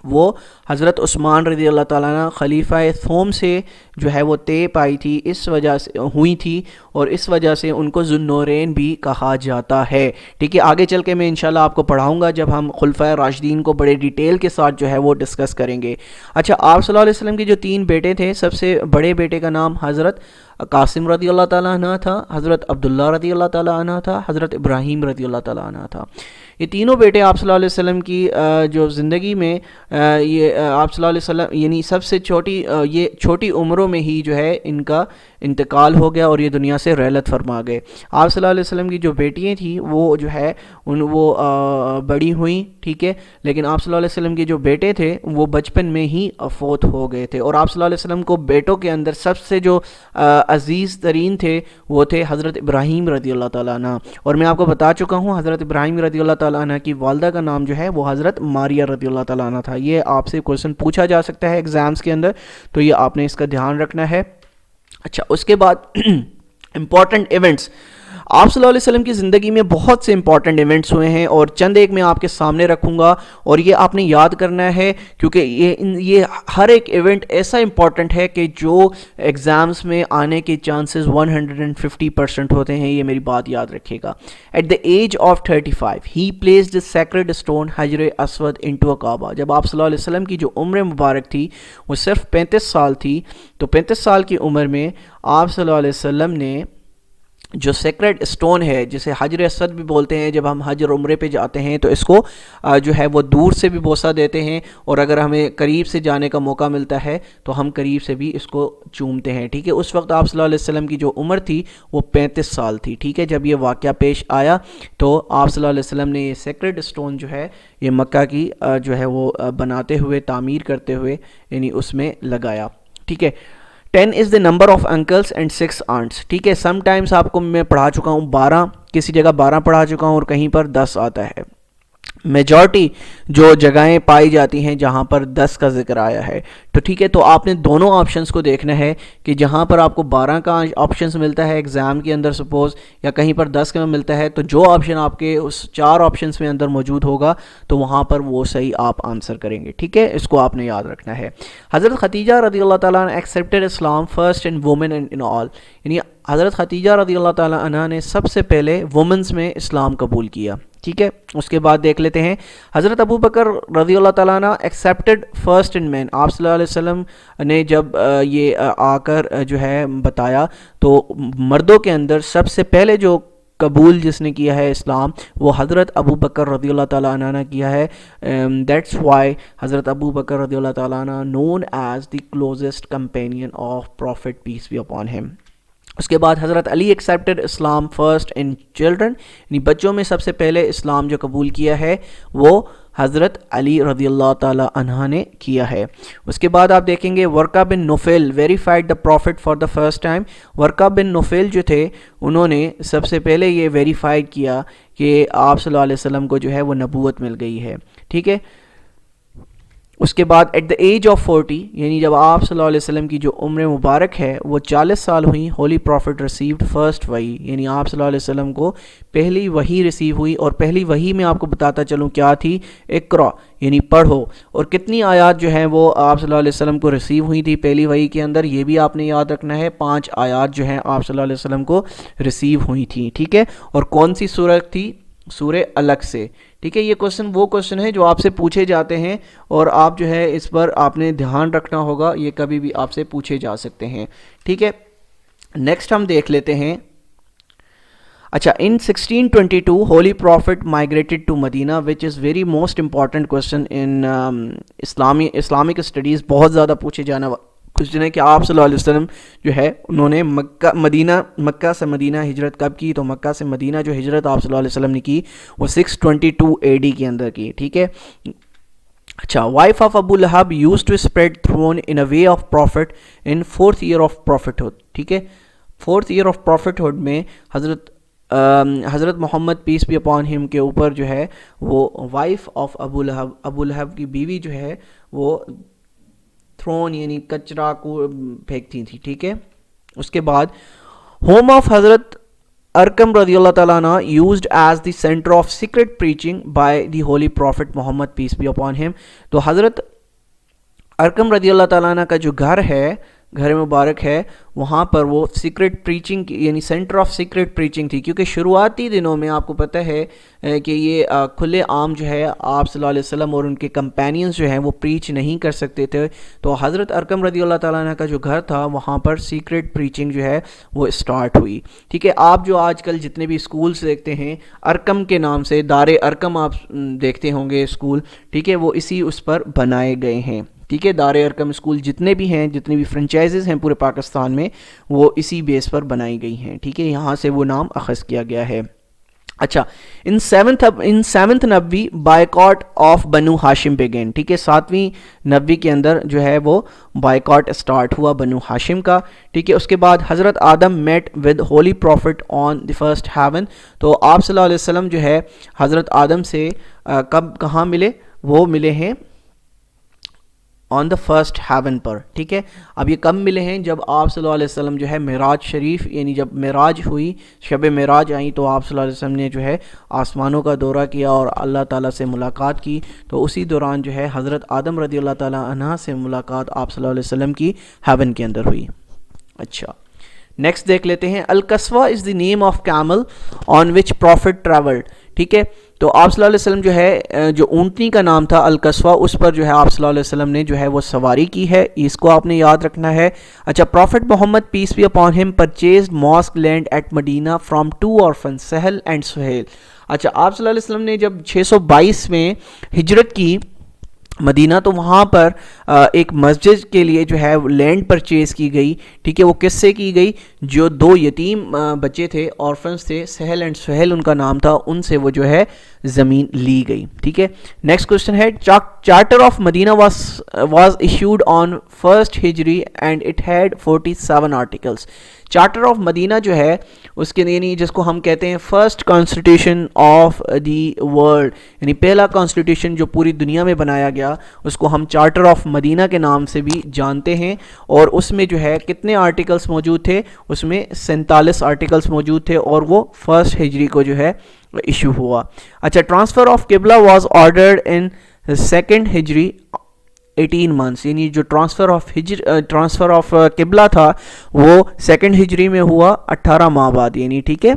وہ حضرت عثمان رضی اللہ تعالیٰ عنہ خلیفہ ثوم سے جو ہے وہ طے پائی تھی، اس وجہ سے ہوئی تھی اور اس وجہ سے ان کو ذو النورین بھی کہا جاتا ہے۔ ٹھیک ہے، آگے چل کے میں انشاءاللہ آپ کو پڑھاؤں گا جب ہم خلفائے راشدین کو بڑے ڈیٹیل کے ساتھ جو ہے وہ ڈسکس کریں گے۔ اچھا، آپ صلی اللہ علیہ وسلم کے جو 3 بیٹے تھے، سب سے بڑے بیٹے کا نام حضرت قاسم رضی اللہ تعالیٰ عنہ تھا، حضرت عبداللہ رضی اللہ تعالیٰ عنہ تھا، حضرت ابراہیم رضی اللہ تعالیٰ عنہ تھا۔ یہ تینوں بیٹے آپ صلی اللہ علیہ وسلم کی جو زندگی میں یہ آپ صلی اللہ علیہ وسلم یعنی سب سے یہ چھوٹی عمروں میں ہی جو ہے ان کا انتقال ہو گیا اور یہ دنیا سے رحلت فرما گئے۔ آپ صلی اللہ علیہ وسلم کی جو بیٹیاں تھیں وہ جو ہے وہ بڑی ہوئیں، ٹھیک ہے، لیکن آپ صلی اللہ علیہ وسلم کے جو بیٹے تھے وہ بچپن میں ہی فوت ہو گئے تھے۔ اور آپ صلی اللہ علیہ وسلم کو بیٹوں کے اندر سب سے جو عزیز ترین تھے وہ تھے حضرت ابراہیم رضی اللہ تعالیٰ عنہ، اور میں آپ کو بتا چکا ہوں حضرت ابراہیم رضی اللہ تعالیٰ عنہ کی والدہ کا نام جو ہے وہ حضرت ماریہ رضی اللہ تعالیٰ عنہ تھا۔ یہ آپ سے کویشچن پوچھا جا سکتا ہے ایگزامز کے اندر، تو یہ آپ نے اس کا دھیان رکھنا ہے۔ اچھا، اس کے بعد امپورٹنٹ ایونٹس، آپ صلی اللہ علیہ وسلم کی زندگی میں بہت سے امپورٹنٹ ایونٹس ہوئے ہیں اور چند ایک میں آپ کے سامنے رکھوں گا اور یہ آپ نے یاد کرنا ہے کیونکہ یہ ہر ایک ایونٹ ایسا امپورٹنٹ ہے کہ جو ایگزامز میں آنے کے چانسز 150% ہوتے ہیں، یہ میری بات یاد رکھیے گا۔ At the age of 35 he placed sacred stone Hajr Aswad into اے کعبہ۔ جب آپ صلی اللہ علیہ وسلم کی جو عمر مبارک تھی وہ صرف 35 سال تھی، تو 35 سال کی عمر میں آپ صلی اللہ علیہ وسلم نے جو سیکرڈ اسٹون ہے جسے حجر اسود بھی بولتے ہیں، جب ہم حج اور عمرے پہ جاتے ہیں تو اس کو جو ہے وہ دور سے بھی بوسہ دیتے ہیں، اور اگر ہمیں قریب سے جانے کا موقع ملتا ہے تو ہم قریب سے بھی اس کو چومتے ہیں۔ ٹھیک ہے، اس وقت آپ صلی اللہ علیہ وسلم کی جو عمر تھی وہ 35 سال تھی۔ ٹھیک ہے، جب یہ واقعہ پیش آیا تو آپ صلی اللہ علیہ وسلم نے یہ سیکرڈ اسٹون جو ہے یہ مکہ کی جو ہے وہ بناتے ہوئے، تعمیر کرتے ہوئے یعنی اس میں لگایا۔ ٹھیک ہے، 10 is the number of uncles and 6 aunts۔ ٹھیک ہے، سم ٹائمس آپ کو میں پڑھا چکا ہوں 12، کسی جگہ 12 پڑھا چکا ہوں اور کہیں پر 10 آتا ہے۔ میجورٹی جو جگہیں پائی جاتی ہیں جہاں پر 10 کا ذکر آیا ہے، تو ٹھیک ہے، تو آپ نے دونوں آپشنس کو دیکھنا ہے کہ جہاں پر آپ کو 12 کا آپشنس ملتا ہے ایگزام کے اندر سپوز، یا کہیں پر 10 کا ملتا ہے، تو جو آپشن آپ کے اس 4 آپشنس میں اندر موجود ہوگا تو وہاں پر وہ صحیح آپ آنسر کریں گے۔ ٹھیک ہے، اس کو آپ نے یاد رکھنا ہے۔ حضرت خدیجہ رضی اللہ تعالیٰ عنہ accepted Islam first in women and in all, یعنی حضرت خدیجہ رضی اللہ تعالیٰ عنہ نے سب سے پہلے وومنس میں اسلام قبول کیا۔ ٹھیک ہے، اس کے بعد دیکھ لیتے ہیں حضرت ابو بکر رضی اللہ تعالیٰ عنہ ایکسیپٹڈ فرسٹ ان مین۔ آپ صلی اللہ علیہ وسلم نے جب یہ آ کر جو ہے بتایا تو مردوں کے اندر سب سے پہلے جو قبول جس نے کیا ہے اسلام وہ حضرت ابو بکر رضی اللہ تعالیٰ عنہ نے کیا ہے۔ دیٹس وائی حضرت ابو بکر رضی اللہ تعالیٰ عنہ known as the closest companion of prophet peace be upon him. اس کے بعد Hazrat Ali accepted Islam first in children, یعنی بچوں میں سب سے پہلے اسلام جو قبول کیا ہے وہ حضرت علی رضی اللہ تعالیٰ عنہ نے کیا ہے۔ اس کے بعد آپ دیکھیں گے Waraqa bin Nawfal verified the prophet for the first time. Waraqa bin Nawfal جو تھے انہوں نے سب سے پہلے یہ ویریفائی کیا کہ آپ صلی اللہ علیہ وسلم کو جو ہے وہ نبوت مل گئی ہے۔ ٹھیک ہے، اس کے بعد ایٹ دا ایج آف 40، یعنی جب آپ صلی اللہ علیہ وسلم کی جو عمر مبارک ہے وہ 40 سال ہوئی، ہولی پروفٹ ریسیوڈ فرسٹ وحی، یعنی آپ صلی اللہ علیہ وسلم کو پہلی وحی ریسیو ہوئی، اور پہلی وحی میں آپ کو بتاتا چلوں کیا تھی، اقرا یعنی پڑھو، اور کتنی آیات جو ہیں وہ آپ صلی اللہ علیہ وسلم کو ریسیو ہوئی تھی پہلی وحی کے اندر، یہ بھی آپ نے یاد رکھنا ہے۔ 5 آیات جو ہیں آپ صلی اللہ علیہ وسلم کو ریسیو ہوئی تھیں۔ ٹھیک ہے، اور کون سی سورت تھی؟ سورہ الگ سے۔ ٹھیک ہے، یہ کوشچن وہ کوشچن ہے جو آپ سے پوچھے جاتے ہیں اور آپ جو ہے اس پر آپ نے دھیان رکھنا ہوگا، یہ کبھی بھی آپ سے پوچھے جا سکتے ہیں. ٹھیک ہے، نیکسٹ ہم دیکھ لیتے ہیں. اچھا، in 1622 holy prophet migrated to Medina, which is very most important question in Islamic studies. بہت زیادہ پوچھے جانا کوشچن ہے کہ آپ صلی اللہ علیہ وسلم جو ہے انہوں نے مکہ سے مدینہ ہجرت کب کی؟ تو مکہ سے مدینہ جو ہجرت آپ صلی اللہ علیہ وسلم نے کی وہ 622 AD کے اندر کی. ٹھیک ہے. اچھا، wife of Abu Lahab used to spread thorn in a way of prophet in 4th year of prophethood. ٹھیک ہے، 4th year آف پروفٹہڈ میں حضرت محمد پیس بی اپان ہم کے اوپر جو ہے وہ وائف آف ابو لہب کی بیوی جو ہے وہ تھرون یعنی کچرا کو پھینکتی تھی. ٹھیک ہے، اس کے بعد ہوم آف حضرت ارکم رضی اللہ تعالیٰ عنہ used as the centre of secret preaching by the holy prophet Muhammad peace be upon him. تو حضرت ارکم رضی اللہ تعالیٰ عنہ کا جو گھر ہے، گھر مبارک ہے، وہاں پر وہ سیکرٹ پریچنگ یعنی سینٹر آف سیکرٹ پریچنگ تھی، کیونکہ شروعاتی دنوں میں آپ کو پتہ ہے کہ یہ کھلے عام جو ہے آپ صلی اللہ علیہ وسلم اور ان کے کمپینینز جو ہیں وہ پریچ نہیں کر سکتے تھے. تو حضرت ارکم رضی اللہ تعالیٰ عنہ کا جو گھر تھا وہاں پر سیکرٹ پریچنگ جو ہے وہ اسٹارٹ ہوئی. ٹھیک ہے، آپ جو آج کل جتنے بھی اسکولس دیکھتے ہیں ارکم کے نام سے، دار ارکم آپ دیکھتے ہوں گے اسکول، ٹھیک ہے، وہ اسی اس پر بنائے گئے ہیں. ٹھیک ہے، دار ارکم اسکول جتنے بھی ہیں، جتنی بھی فرنچائزز ہیں پورے پاکستان میں، وہ اسی بیس پر بنائی گئی ہیں. ٹھیک ہے، یہاں سے وہ نام اخذ کیا گیا ہے. اچھا، ان سیونتھ نبوی بائیکاٹ آف بنو ہاشم بگین. ٹھیک ہے، 7ویں نبوی کے اندر جو ہے وہ بائیکاٹ اسٹارٹ ہوا بنو ہاشم کا. ٹھیک ہے، اس کے بعد حضرت Adam met with holy prophet on the first heaven. تو آپ صلی اللہ علیہ وسلم جو ہے حضرت آدم سے کہاں ملے؟ وہ ملے ہیں آن دا فرسٹ ہیون پر. ٹھیک ہے، اب یہ کب ملے ہیں؟ جب آپ صلی اللہ علیہ وسلم جو ہے معراج شریف یعنی جب معراج ہوئی، شب معراج آئی، تو آپ صلی اللہ علیہ وسلم نے جو ہے آسمانوں کا دورہ کیا اور اللہ تعالیٰ سے ملاقات کی. تو اسی دوران جو ہے حضرت آدم رضی اللہ تعالیٰ عنہ سے ملاقات آپ صلی اللہ علیہ وسلم کی ہیون کے اندر ہوئی. اچھا، نیکسٹ دیکھ لیتے ہیں. Al Qaswa is the name of camel on which prophet travelled. ٹھیک ہے، تو آپ صلی اللہ علیہ وسلم جو ہے جو اونٹنی کا نام تھا القصوہ، اس پر جو ہے آپ صلی اللہ علیہ وسلم نے جو ہے وہ سواری کی ہے، اس کو آپ نے یاد رکھنا ہے. اچھا، prophet Muhammad peace be upon him purchased mosque land at Medina from 2 orphans Sahl and Suhail. اچھا، آپ صلی اللہ علیہ وسلم نے جب 622 میں ہجرت کی مدینہ، تو وہاں پر ایک مسجد کے لیے جو ہے لینڈ پرچیز کی گئی. ٹھیک ہے، وہ کس سے کی گئی؟ جو 2 یتیم بچے تھے، آرفنس تھے، سہل اینڈ سہیل ان کا نام تھا، ان سے وہ جو ہے زمین لی گئی. ٹھیک ہے، نیکسٹ کوشچن ہے. Charter of Medina was issued on 1st Hijri and it had 47 articles. Charter of Medina جو ہے اس کے یعنی جس کو ہم کہتے ہیں first constitution of the world, یعنی پہلا کانسٹیٹیوشن جو پوری دنیا میں بنایا گیا، اس کو ہم چارٹر آف مدینہ کے نام سے بھی جانتے ہیں. اور اس میں جو ہے کتنے آرٹیکلس موجود تھے؟ اس میں 47 آرٹیکلس موجود تھے اور وہ 1st ہجری کو جو ہے ایشو ہوا. اچھا، ٹرانسفر آف قبلہ واز آرڈرڈ ان 2nd ہجری 18 months، یعنی جو ٹرانسفر آف قبلہ تھا وہ 2nd ہجری میں ہوا 18 ماہ بعد، یعنی ٹھیک ہے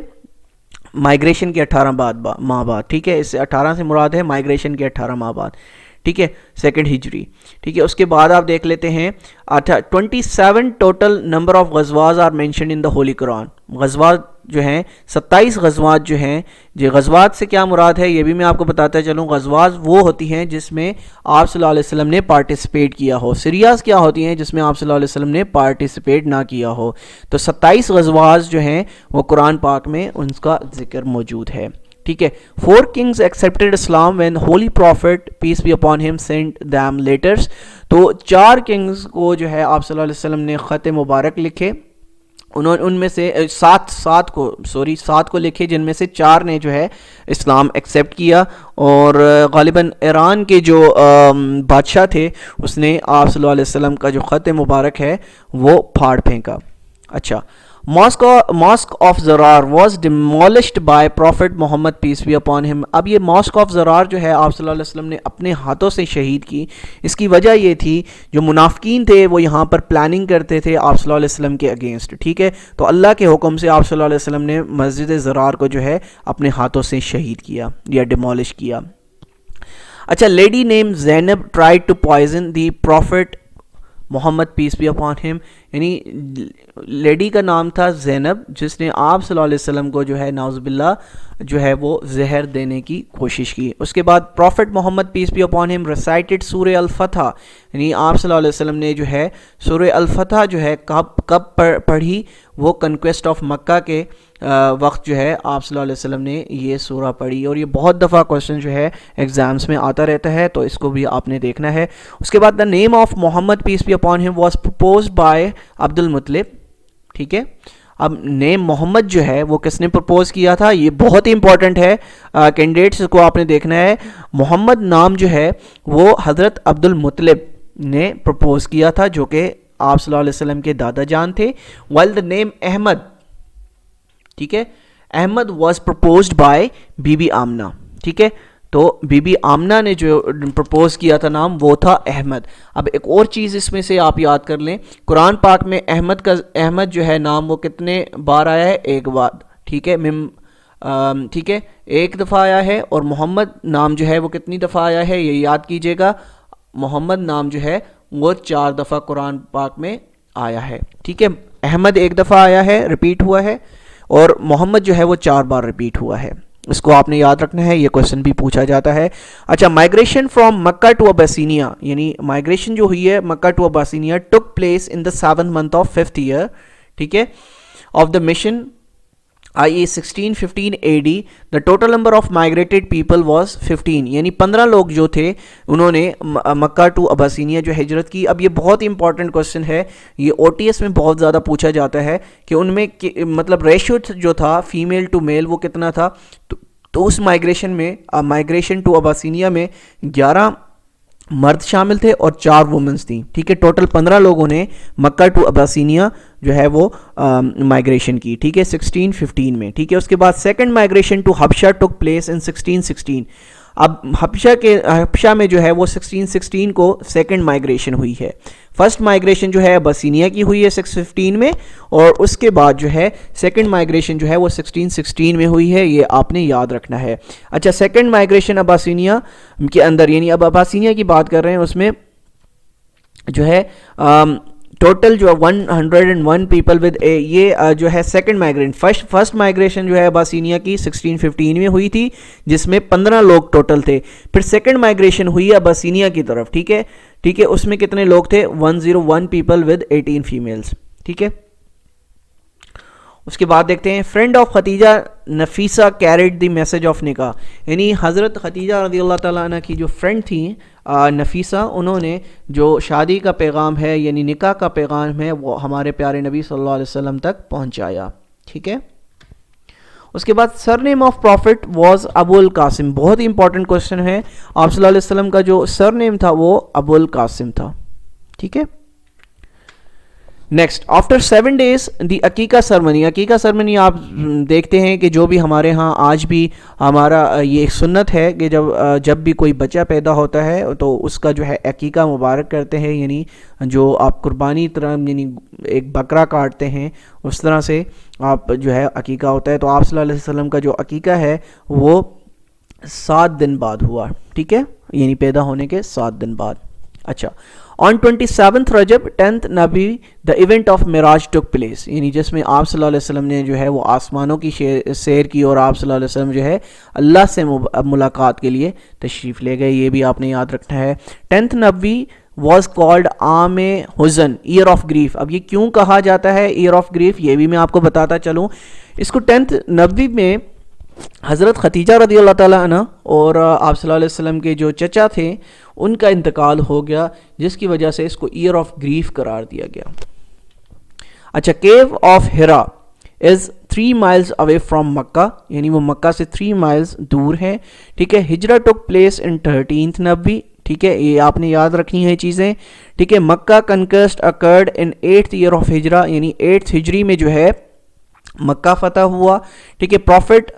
مائیگریشن کے 18 ماہ بعد. ٹھیک ہے، اس سے 18 سے مراد ہے مائیگریشن کے 18 ماہ بعد. ٹھیک ہے، 2nd ہجری. ٹھیک ہے، اس کے بعد آپ دیکھ لیتے ہیں 27 total number of ghazwat are mentioned in the holy Quran. غزوات جو ہیں 27 غزوات جو ہیں، جو غزوات سے کیا مراد ہے یہ بھی میں آپ کو بتاتا چلوں. غزوات وہ ہوتی ہیں جس میں آپ صلی اللہ علیہ وسلم نے پارٹیسپیٹ کیا ہو. سیریاز کیا ہوتی ہیں؟ جس میں آپ صلی اللہ علیہ وسلم نے پارٹیسپیٹ نہ کیا ہو. تو 27 غزوات جو ہیں وہ قرآن پاک میں ان کا ذکر موجود ہے. ٹھیک ہے، 4 kings accepted Islam when holy prophet peace be upon him sent them letters. تو 4 kings کو جو ہے آپ صلی اللہ علیہ وسلم نے خط مبارک لکھے. ان میں سے 7 کو لکھے، جن میں سے 4 نے جو ہے اسلام ایکسیپٹ کیا، اور غالباً ایران کے جو بادشاہ تھے اس نے آپ صلی اللہ علیہ وسلم کا جو خط مبارک ہے وہ پھاڑ پھینکا. اچھا، mosque of Dirar was demolished by prophet Muhammad peace be upon him. اب یہ ماسک آف زرار جو ہے آپ صلی اللہ علیہ وسلم نے اپنے ہاتھوں سے شہید کی. اس کی وجہ یہ تھی جو منافقین تھے وہ یہاں پر پلاننگ کرتے تھے آپ صلی اللہ علیہ وسلم کے اگینسٹ. ٹھیک ہے، تو اللہ کے حکم سے آپ صلی اللہ علیہ وسلم نے مسجد زرار کو جو ہے اپنے ہاتھوں سے شہید کیا یا ڈیمولش کیا. اچھا, lady name Zainab try to poison the prophet Muhammad peace be upon him, یعنی لیڈی کا نام تھا زینب جس نے آپ صلی اللہ علیہ وسلم کو جو ہے ناؤذ باللہ جو ہے وہ زہر دینے کی کوشش کی. اس کے بعد prophet Muhammad peace be upon him recited سورہ الفتح, یعنی آپ صلی اللہ علیہ وسلم نے جو ہے سورہ الفتح جو ہے کب پڑھی, وہ کنکویسٹ آف مکہ کے وقت جو ہے آپ صلی اللہ علیہ وسلم نے یہ سورہ پڑھی, اور یہ بہت دفعہ کوشچن جو ہے ایگزامس میں آتا رہتا ہے, تو اس کو بھی آپ نے دیکھنا ہے. اس کے بعد the name of Muhammad peace be upon him was proposed by Abdul Muttalib. ٹھیک ہے, اب نیم محمد جو ہے وہ کس نے پرپوز کیا تھا, یہ بہت ہی امپورٹنٹ ہے, کینڈیڈیٹس کو آپ نے دیکھنا ہے. محمد نام جو ہے وہ حضرت عبد المطلب نے پرپوز کیا تھا جو کہ آپ صلی اللہ علیہ وسلم کے دادا جان تھے. while the name احمد, ٹھیک ہے, احمد واز پرپوزڈ بائی بی بی آمنہ. ٹھیک ہے, تو بی بی آمنہ نے جو پرپوز کیا تھا نام وہ تھا احمد. اب ایک اور چیز اس میں سے آپ یاد کر لیں, قرآن پاک میں احمد جو ہے نام وہ کتنے بار آیا ہے, ایک بار. ٹھیک ہے, ٹھیک ہے, ایک دفعہ آیا ہے. اور محمد نام جو ہے وہ کتنی دفعہ آیا ہے, یہ یاد کیجئے گا, محمد نام جو ہے وہ 4 دفعہ قرآن پاک میں آیا ہے. ٹھیک ہے, احمد ایک دفعہ آیا ہے, ریپیٹ ہوا ہے, اور محمد جو ہے وہ 4 بار ریپیٹ ہوا ہے. اس کو آپ نے یاد رکھنا ہے, یہ کویسچن بھی پوچھا جاتا ہے. اچھا, migration from Mecca to Abyssinia, یعنی مائگریشن جو ہوئی ہے Mecca to Abyssinia took place in the 7th month of 5th year, ٹھیک ہے, of the mission i.e. 1615 AD. the total number of migrated people was 15, یعنی 15 لوگ جو تھے انہوں نے مکہ ٹو اباسینیا جو ہجرت کی. اب یہ بہت امپورٹنٹ کوسچن ہے, یہ او ٹی ایس میں بہت زیادہ پوچھا جاتا ہے کہ ان میں مطلب ریشو جو تھا فیمیل ٹو میل وہ کتنا تھا. تو اس مائگریشن ٹو اباسینیا میں 11 مرد شامل تھے اور 4 وومنس تھیں. ٹھیک ہے, ٹوٹل 15 لوگوں نے مکہ ٹو اباسینیا جو ہے وہ مائگریشن کی. ٹھیک ہے, 1615 میں. ٹھیک ہے, اس کے بعد second migration to Habsha took place in 1616. اب حبشہ میں جو ہے وہ 1616 کو سیکنڈ مائگریشن ہوئی ہے. فرسٹ مائگریشن جو ہے اباسینیا کی ہوئی ہے 615 میں, اور اس کے بعد جو ہے سیکنڈ مائگریشن جو ہے وہ 1616 میں ہوئی ہے, یہ آپ نے یاد رکھنا ہے. اچھا, سیکنڈ مائگریشن اباسینیا کے اندر, یعنی اب اباسینیا کی بات کر رہے ہیں, اس میں جو ہے ٹوٹل جو 101 پیپل ود یہ جو ہے سیکنڈ مائگریشن. فرسٹ مائگریشن جو ہے اباسینیا کی 1615 میں ہوئی تھی جس میں 15 لوگ ٹوٹل تھے. پھر سیکنڈ مائگریشن ہوئی ہے اباسینیا کی طرف. ٹھیک ہے, ٹھیک ہے, اس میں کتنے لوگ تھے, 101 پیپل ود 18 فیمیلز. ٹھیک ہے, اس کے بعد دیکھتے ہیں friend of Khatija Nafisa carried the message of نکاح, یعنی حضرت ختیجہ رضی اللہ تعالیٰ عنہ کی جو فرینڈ تھیں نفیسہ, انہوں نے جو شادی کا پیغام ہے یعنی نکاح کا پیغام ہے وہ ہمارے پیارے نبی صلی اللہ علیہ وسلم تک پہنچایا. ٹھیک ہے, اس کے بعد سر نیم آف پروفٹ واز ابو القاسم. بہت ہی امپورٹنٹ کوشچن ہے, آپ صلی اللہ علیہ وسلم کا جو سر نیم تھا وہ ابو القاسم تھا. ٹھیک ہے, نیکسٹ, آفٹر 7 days دی عقیقہ سرمنی. عقیقہ سرمنی آپ دیکھتے ہیں کہ جو بھی ہمارے ہاں آج بھی ہمارا یہ ایک سنت ہے کہ جب بھی کوئی بچہ پیدا ہوتا ہے تو اس کا جو ہے عقیقہ مبارک کرتے ہیں, یعنی جو آپ قربانی طرح یعنی ایک بکرا کاٹتے ہیں اس طرح سے آپ جو ہے عقیقہ ہوتا ہے. تو آپ صلی اللہ علیہ وسلم کا جو عقیقہ ہے وہ 7 دن بعد ہوا. ٹھیک ہے, یعنی پیدا ہونے کے 7 دن بعد. اچھا, on 27th رجب 10th نبی the event of Meraj took place, یعنی جس میں آپ صلی اللہ علیہ وسلم نے جو ہے وہ آسمانوں کی سیر کی اور آپ صلی اللہ علیہ وسلم جو ہے اللہ سے ملاقات کے لیے تشریف لے گئے. یہ بھی آپ نے یاد رکھنا ہے. 10th نبی was called عام حزن, ایئر آف گریف. اب یہ کیوں کہا جاتا ہے ایئر آف گریف, یہ بھی میں آپ کو بتاتا چلوں. اس کو 10th نبی میں حضرت ختیجہ رضی اللہ تعالیٰ عنہ اور آپ صلی اللہ علیہ وسلم کے جو چچا تھے ان کا انتقال ہو گیا, جس کی وجہ سے اس کو ایئر آف گریف قرار دیا گیا. اچھا, کیو آف ہیرا از 3 miles away from مکہ, یعنی وہ مکہ سے 3 miles دور ہے. ٹھیک ہے, ہجرہ ٹک پلیس ان 13th نبی. ٹھیک ہے, یہ آپ نے یاد رکھنی ہے چیزیں. ٹھیک ہے, Mecca conquest occurred in 8th year of Hijra, یعنی 8th ہجری میں جو ہے مکہ فتح ہوا. ٹھیک ہے, prophet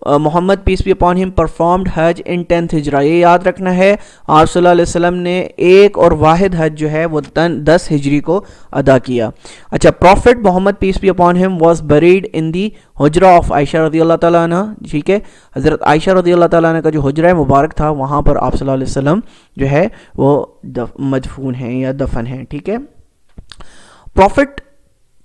Muhammad peace be upon him performed حج ان 10th ہجرہ. یہ یاد رکھنا ہے آپ صلی اللہ علیہ وسلم نے ایک اور واحد حج جو ہے وہ 10 ہجری کو ادا کیا. اچھا, prophet Muhammad peace be upon him was buried in the Hujra of Aisha رضی اللہ تعالیٰ عنہ. ٹھیک ہے, حضرت عائشہ رضی اللہ تعالیٰ عنہ کا جو حجرہ مبارک تھا وہاں پر آپ صلی اللہ علیہ وسلم جو ہے وہ مدفون ہیں یا دفن ہیں. ٹھیک ہے, prophet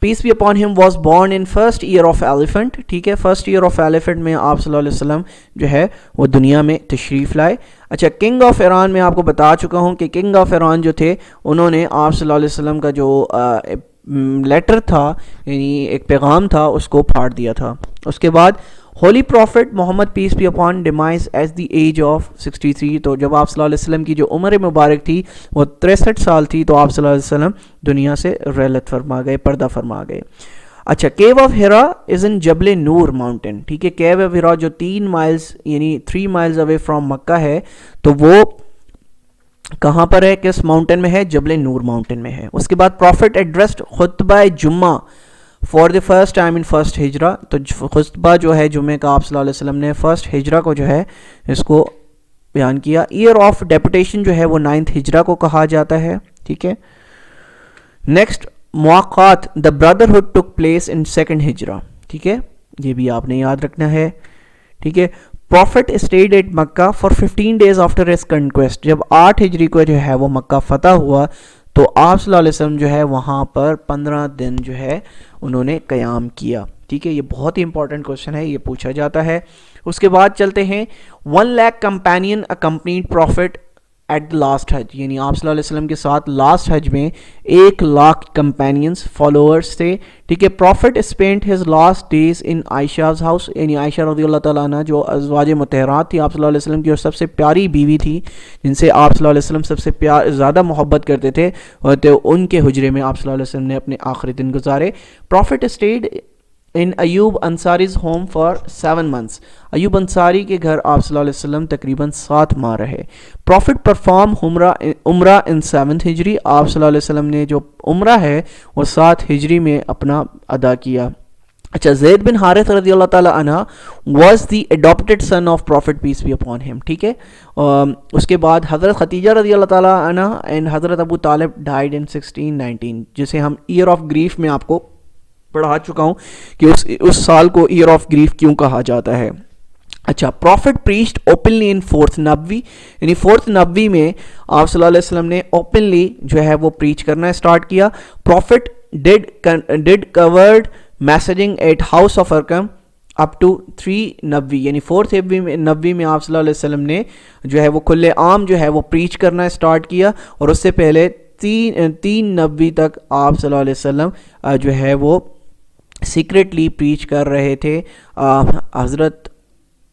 peace be upon him was born in first year of elephant. ٹھیک ہے, فرسٹ ایئر آف ایلیفنٹ میں آپ صلی اللہ علیہ وسلم جو ہے وہ دنیا میں تشریف لائے. اچھا, کنگ آف ایران میں آپ کو بتا چکا ہوں کہ کنگ آف ایران جو تھے انہوں نے آپ صلی اللہ علیہ وسلم کا جو لیٹر تھا یعنی ایک پیغام تھا اس کو پھاڑ دیا تھا. اس کے بعد holy prophet Muhammad peace be upon demise as the age of 63. تو جب آپ صلی اللہ علیہ وسلم کی جو عمر مبارک تھی وہ 63 سال تھی تو آپ صلی اللہ علیہ وسلم دنیا سے رحلت فرما گئے, پردہ فرما گئے. اچھا, کیو آف ہیرا از ان جبل نور ماؤنٹین. ٹھیک ہے, کیو آف ہیرا جو 3 مائلز یعنی 3 مائلز اوے فرام مکہ ہے تو وہ کہاں پر ہے, کس ماؤنٹین میں ہے, جبل نور ماؤنٹین میں ہے. اس کے بعد profit addressed Khutba Juma for the first time in first Hijra. تو خطبہ جو ہے جمعہ کا آپ صلی اللہ علیہ وسلم نے فرسٹ ہجرہ کو جو ہے اس کو بیان کیا. ایئر آف ڈیپوٹیشن جو ہے وہ 9th ہجرہ کو کہا جاتا ہے. ٹھیک ہے, next Mawakhat the brotherhood took place in 2nd Hijra. ٹھیک ہے, یہ بھی آپ نے یاد رکھنا ہے. ٹھیک ہے, prophet stayed at Mecca for 15 days after his conquest. جب 8 ہجری کو جو ہے وہ مکہ فتح ہوا تو آپ صلی اللہ علیہ وسلم جو ہے وہاں پر 15 دن جو ہے انہوں نے قیام کیا. ٹھیک ہے, یہ بہت ہی امپورٹنٹ کوشچن ہے, یہ پوچھا جاتا ہے. اس کے بعد چلتے ہیں 1 lakh companion accompanied prophet at the last Hajj. یعنی آپ صلی اللہ علیہ وسلم کے ساتھ لاسٹ حج میں 1 لاکھ کمپینینس فالوورس تھے. ٹھیک ہے, prophet spent his last days in عائشہ's ہاؤس. یعنی عائشہ رضی اللہ تعالیٰ عنہ جو ازواج مطہرات تھی آپ صلی اللہ علیہ وسلم کی اور سب سے پیاری بیوی تھی جن سے آپ صلی اللہ علیہ وسلم سب سے زیادہ محبت کرتے تھے, تو ان کے حجرے میں آپ صلی اللہ علیہ وسلم نے اپنے آخری دن گزارے. Prophet stayed in Ayub Ansari's home for 7 months. Ayub Ansari کے گھر آپ صلی اللہ علیہ وسلم تقریباً 7 ماہ رہے. پروفٹ پرفارم عمرہ ان 7th ہجری. آپ صلی اللہ علیہ وسلم نے جو عمرہ ہے وہ 7 ہجری میں اپنا ادا کیا. اچھا, زید بن حارث رضی اللہ تعالیٰ عنہ was the adopted son of prophet peace be upon him. ٹھیک ہے, اس کے بعد حضرت خدیجہ رضی اللہ تعالیٰ عنہ اینڈ حضرت ابو طالب ڈائیڈ ان 1619 جسے ہم ایئر آف گریف میں آپ کو پڑھا چکا ہوں کہ اس سال کو ایئر آف گریف کیوں کہا جاتا ہے. اچھا, پروفٹ پریچڈ اوپنلی ان 4th نبوی. یعنی 4th نبوی میں آپ صلی اللہ علیہ وسلم نے اوپنلی جو ہے وہ پریچ کرنا اسٹارٹ کیا. Prophet did covered messaging at house of Arqam up to 3 نبوی. یعنی 4th نبوی میں آپ صلی اللہ علیہ وسلم نے جو ہے وہ کھلے عام جو ہے وہ پریچ کرنا اسٹارٹ کیا, اور اس سے پہلے 3 نبوی تک آپ صلی اللہ علیہ وسلم جو ہے وہ سیکریٹلی پریچ کر رہے تھے حضرت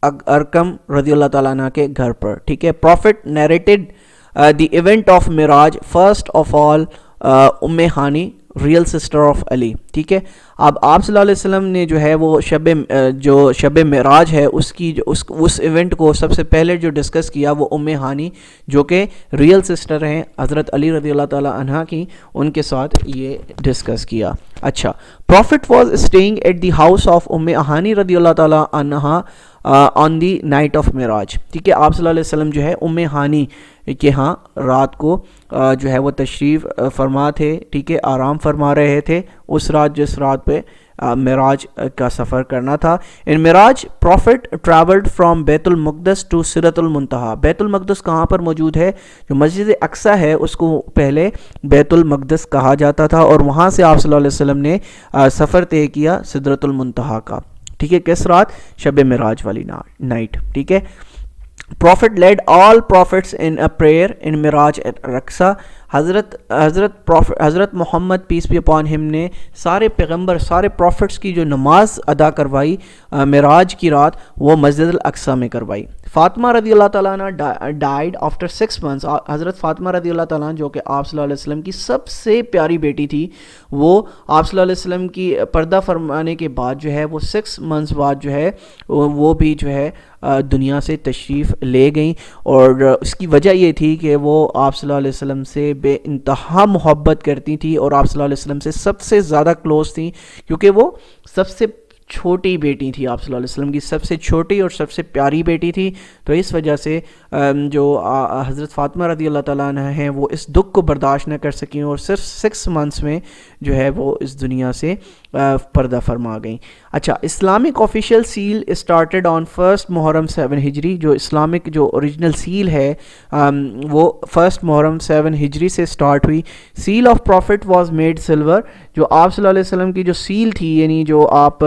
ارکم رضی اللہ تعالیٰ عنہ کے گھر پر. ٹھیک ہے, prophet narrated the event of معراج first of all Umm Hani real sister of Ali. ٹھیک ہے, اب آپ صلی اللہ علیہ وسلم نے جو ہے وہ شب معراج ہے اس ایونٹ کو سب سے پہلے جو ڈسکس کیا وہ ام ہانی جو کہ ریئل سسٹر ہیں حضرت علی رضی اللہ تعالیٰ عنہ کی, ان کے ساتھ یہ ڈسکس کیا. اچھا, prophet was staying at the house of Umm Hani رضی اللہ تعالیٰ عنہ آن دی نائٹ آف معراج. ٹھیک ہے, آپ صلی اللہ علیہ وسلم جو ہے ام ہانی کے ہاں رات کو جو ہے وہ تشریف فرما تھے. ٹھیک ہے, آرام فرما رہے تھے اس رات جس رات پہ معراج کا سفر کرنا تھا. ان معراج پروفٹ ٹریولڈ فرام بیت المقدس ٹو سدرۃ المنتہا. بیت المقدس کہاں پر موجود ہے, جو مسجد اقصیٰ ہے اس کو پہلے بیت المقدس کہا جاتا تھا, اور وہاں سے آپ صلی اللہ علیہ وسلم نے سفر طے کیا سدرۃ المنتہا کا. ٹھیک ہے, کس رات, شب معراج والی نائٹ. ٹھیک ہے, prophet led all prophets in a prayer in Miraj رقصہ. Hazrat Muhammad peace be upon ہم نے سارے پیغمبر سارے پروفٹس کی جو نماز ادا کروائی معراج کی رات وہ مسجد الاقصیٰ میں کروائی. فاطمہ رضی اللہ تعالیٰ عنہ ڈائیڈ آفٹر 6 months. حضرت فاطمہ رضی اللہ تعالیٰ عنہ جو کہ آپ صلی اللہ علیہ وسلم کی سب سے پیاری بیٹی تھی, وہ آپ صلی اللہ علیہ وسلم کی پردہ فرمانے کے بعد جو ہے وہ 6 months بعد جو ہے وہ بھی جو ہے دنیا سے تشریف لے گئیں, اور اس کی وجہ یہ تھی کہ وہ آپ صلی اللہ علیہ وسلم سے بے انتہا محبت کرتی تھی اور آپ صلی اللہ علیہ وسلم سے سب سے زیادہ کلوز تھیں, کیونکہ وہ سب سے چھوٹی بیٹی تھی آپ صلی اللہ علیہ وسلم کی، سب سے چھوٹی اور سب سے پیاری بیٹی تھی، تو اس وجہ سے جو حضرت فاطمہ رضی اللہ تعالیٰ عنہ ہیں وہ اس دکھ کو برداشت نہ کر سکیں اور صرف 6 منتھس میں جو ہے وہ اس دنیا سے پردہ فرما گئیں۔ اچھا، Islamic official seal started on 1 محرم 7 ہجری، جو اسلامک جو اوریجنل سیل ہے وہ 1 محرم 7 ہجری سے سٹارٹ ہوئی۔ Seal of prophet was made silver, جو آپ صلی اللہ علیہ وسلم کی جو سیل تھی، یعنی جو آپ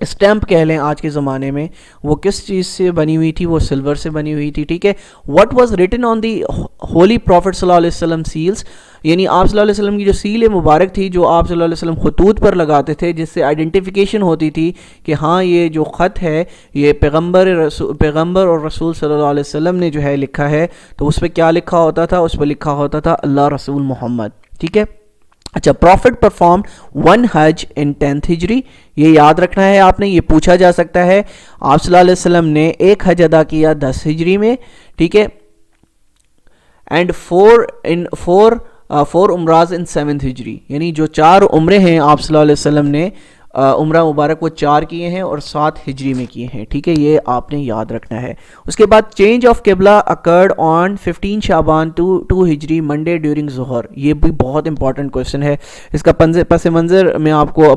اسٹیمپ کہہ لیں آج کے زمانے میں، وہ کس چیز سے بنی ہوئی تھی؟ وہ سلور سے بنی ہوئی تھی، ٹھیک ہے۔ What was written on the holy profit صلی اللہ علیہ وسلم سیلز، یعنی آپ صلی اللہ علیہ وسلم کی جو سیل مبارک تھی، جو آپ صلی اللہ علیہ وسلم خطوط پر لگاتے تھے، جس سے آئیڈینٹیفیکیشن ہوتی تھی کہ ہاں یہ جو خط ہے یہ پیغمبر اور رسول صلی اللہ علیہ وسلم نے جو ہے لکھا ہے، تو اس پہ کیا لکھا ہوتا تھا؟ اس پہ لکھا ہوتا تھا اللہ رسول محمد، ٹھیک ہے۔ اچھا، profit perform 1 Hajj in 10th ہجری، یہ یاد رکھنا ہے آپ نے، یہ پوچھا جا سکتا ہے۔ آپ صلی اللہ علیہ وسلم نے 1 حج ادا کیا 10 ہجری میں، ٹھیک ہے، اینڈ 4 عمراز ان 7th ہجری، یعنی جو 4 عمرے ہیں آپ صلی اللہ علیہ وسلم نے عمرہ مبارک وہ 4 کیے ہیں اور 7 ہجری میں کیے ہیں، ٹھیک ہے، یہ آپ نے یاد رکھنا ہے۔ اس کے بعد چینج آف قبلہ اکرڈ آن 15 شعبان 2 ہجری منڈے ڈیورنگ ظہر، یہ بھی بہت امپورٹنٹ کویشچن ہے، اس کا پس منظر میں آپ کو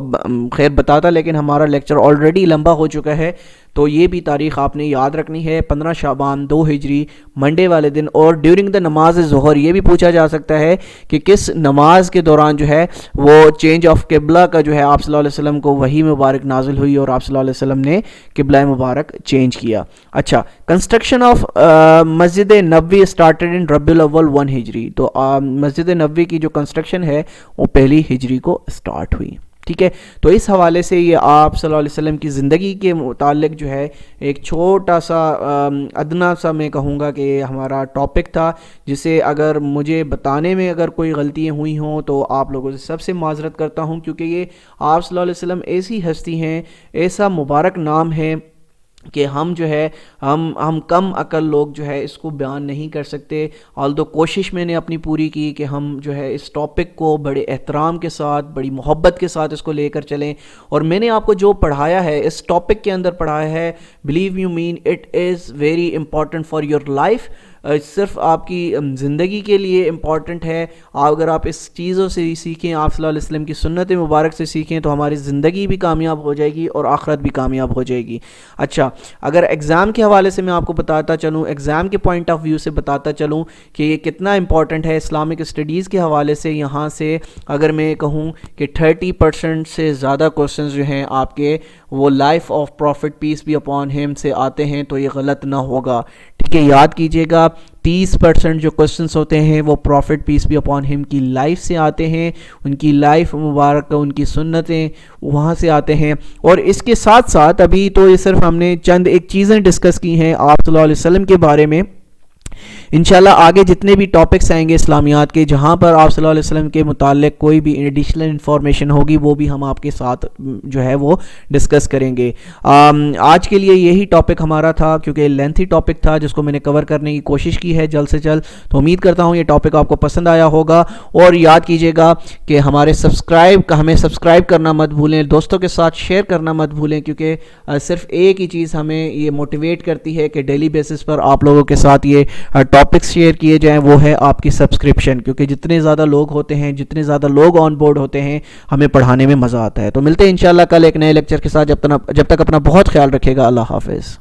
خیر بتاتا، لیکن ہمارا لیکچر آلریڈی لمبا ہو چکا ہے، تو یہ بھی تاریخ آپ نے یاد رکھنی ہے۔ 15 شعبان 2 ہجری منڈے والے دن، اور ڈیورنگ دا نماز ظہر، یہ بھی پوچھا جا سکتا ہے کہ کس نماز کے دوران جو ہے وہ چینج آف قبلہ کا جو ہے آپ صلی اللہ علیہ وسلم کو وحی مبارک نازل ہوئی اور آپ صلی اللہ علیہ وسلم نے قبلہ مبارک چینج کیا۔ اچھا، construction of Masjid Nabawi started in ربیع الاول 1 ہجری، تو مسجد نبوی کی جو کنسٹرکشن ہے وہ 1 ہجری کو اسٹارٹ ہوئی، ٹھیک ہے۔ تو اس حوالے سے یہ آپ صلی اللہ علیہ وسلم کی زندگی کے متعلق جو ہے ایک چھوٹا سا ادنا سا میں کہوں گا کہ ہمارا ٹاپک تھا، جسے اگر مجھے بتانے میں اگر کوئی غلطیاں ہوئی ہوں تو آپ لوگوں سے سب سے معذرت کرتا ہوں، کیونکہ یہ آپ صلی اللہ علیہ وسلم ایسی ہستی ہیں، ایسا مبارک نام ہے کہ ہم جو ہے ہم کم عقل لوگ جو ہے اس کو بیان نہیں کر سکتے، آلدو کوشش میں نے اپنی پوری کی کہ ہم جو ہے اس ٹاپک کو بڑے احترام کے ساتھ، بڑی محبت کے ساتھ اس کو لے کر چلیں، اور میں نے آپ کو جو پڑھایا ہے اس ٹاپک کے اندر پڑھایا ہے، believe you mean it is very important for your life, صرف آپ کی زندگی کے لیے امپورٹنٹ ہے۔ اگر آپ اس چیزوں سے سیکھیں، آپ صلی اللہ علیہ وسلم کی سنت مبارک سے سیکھیں، تو ہماری زندگی بھی کامیاب ہو جائے گی اور آخرت بھی کامیاب ہو جائے گی۔ اچھا، اگر ایگزام کے حوالے سے میں آپ کو بتاتا چلوں، ایگزام کے پوائنٹ آف ویو سے بتاتا چلوں کہ یہ کتنا امپورٹنٹ ہے اسلامک اسٹڈیز کے حوالے سے، یہاں سے اگر میں کہوں کہ 30% سے زیادہ کوسچنز جو ہیں آپ کے وہ life of prophet peace be upon him سے آتے ہیں، تو یہ غلط نہ ہوگا، ٹھیک ہے، یاد کیجئے گا 30% جو کوسچنز ہوتے ہیں وہ پروفٹ پیس بی اپون ہم کی لائف سے آتے ہیں، ان کی لائف مبارک، ان کی سنتیں وہاں سے آتے ہیں۔ اور اس کے ساتھ ساتھ ابھی تو یہ صرف ہم نے چند ایک چیزیں ڈسکس کی ہیں آپ صلی اللہ علیہ وسلم کے بارے میں، انشاءاللہ آگے جتنے بھی ٹاپکس آئیں گے اسلامیات کے، جہاں پر آپ صلی اللہ علیہ وسلم کے متعلق کوئی بھی ایڈیشنل انفارمیشن ہوگی، وہ بھی ہم آپ کے ساتھ جو ہے وہ ڈسکس کریں گے۔ آج کے لیے یہی ٹاپک ہمارا تھا، کیونکہ لینتھی ٹاپک تھا جس کو میں نے کور کرنے کی کوشش کی ہے جلد سے جلد، تو امید کرتا ہوں یہ ٹاپک آپ کو پسند آیا ہوگا، اور یاد کیجیے گا کہ ہمیں سبسکرائب کرنا مت بھولیں، دوستوں کے ساتھ شیئر کرنا مت بھولیں، کیونکہ صرف ایک ہی چیز ہمیں یہ موٹیویٹ کرتی ہے کہ ڈیلی بیسس پر آپ لوگوں کے ساتھ یہ ٹاپکس شیئر کیے جائیں، وہ ہے آپ کی سبسکرپشن، کیونکہ جتنے زیادہ لوگ ہوتے ہیں، جتنے زیادہ لوگ آن بورڈ ہوتے ہیں، ہمیں پڑھانے میں مزہ آتا ہے۔ تو ملتے ہیں انشاءاللہ کل ایک نئے لیکچر کے ساتھ، جب تک اپنا بہت خیال رکھے گا، اللہ حافظ۔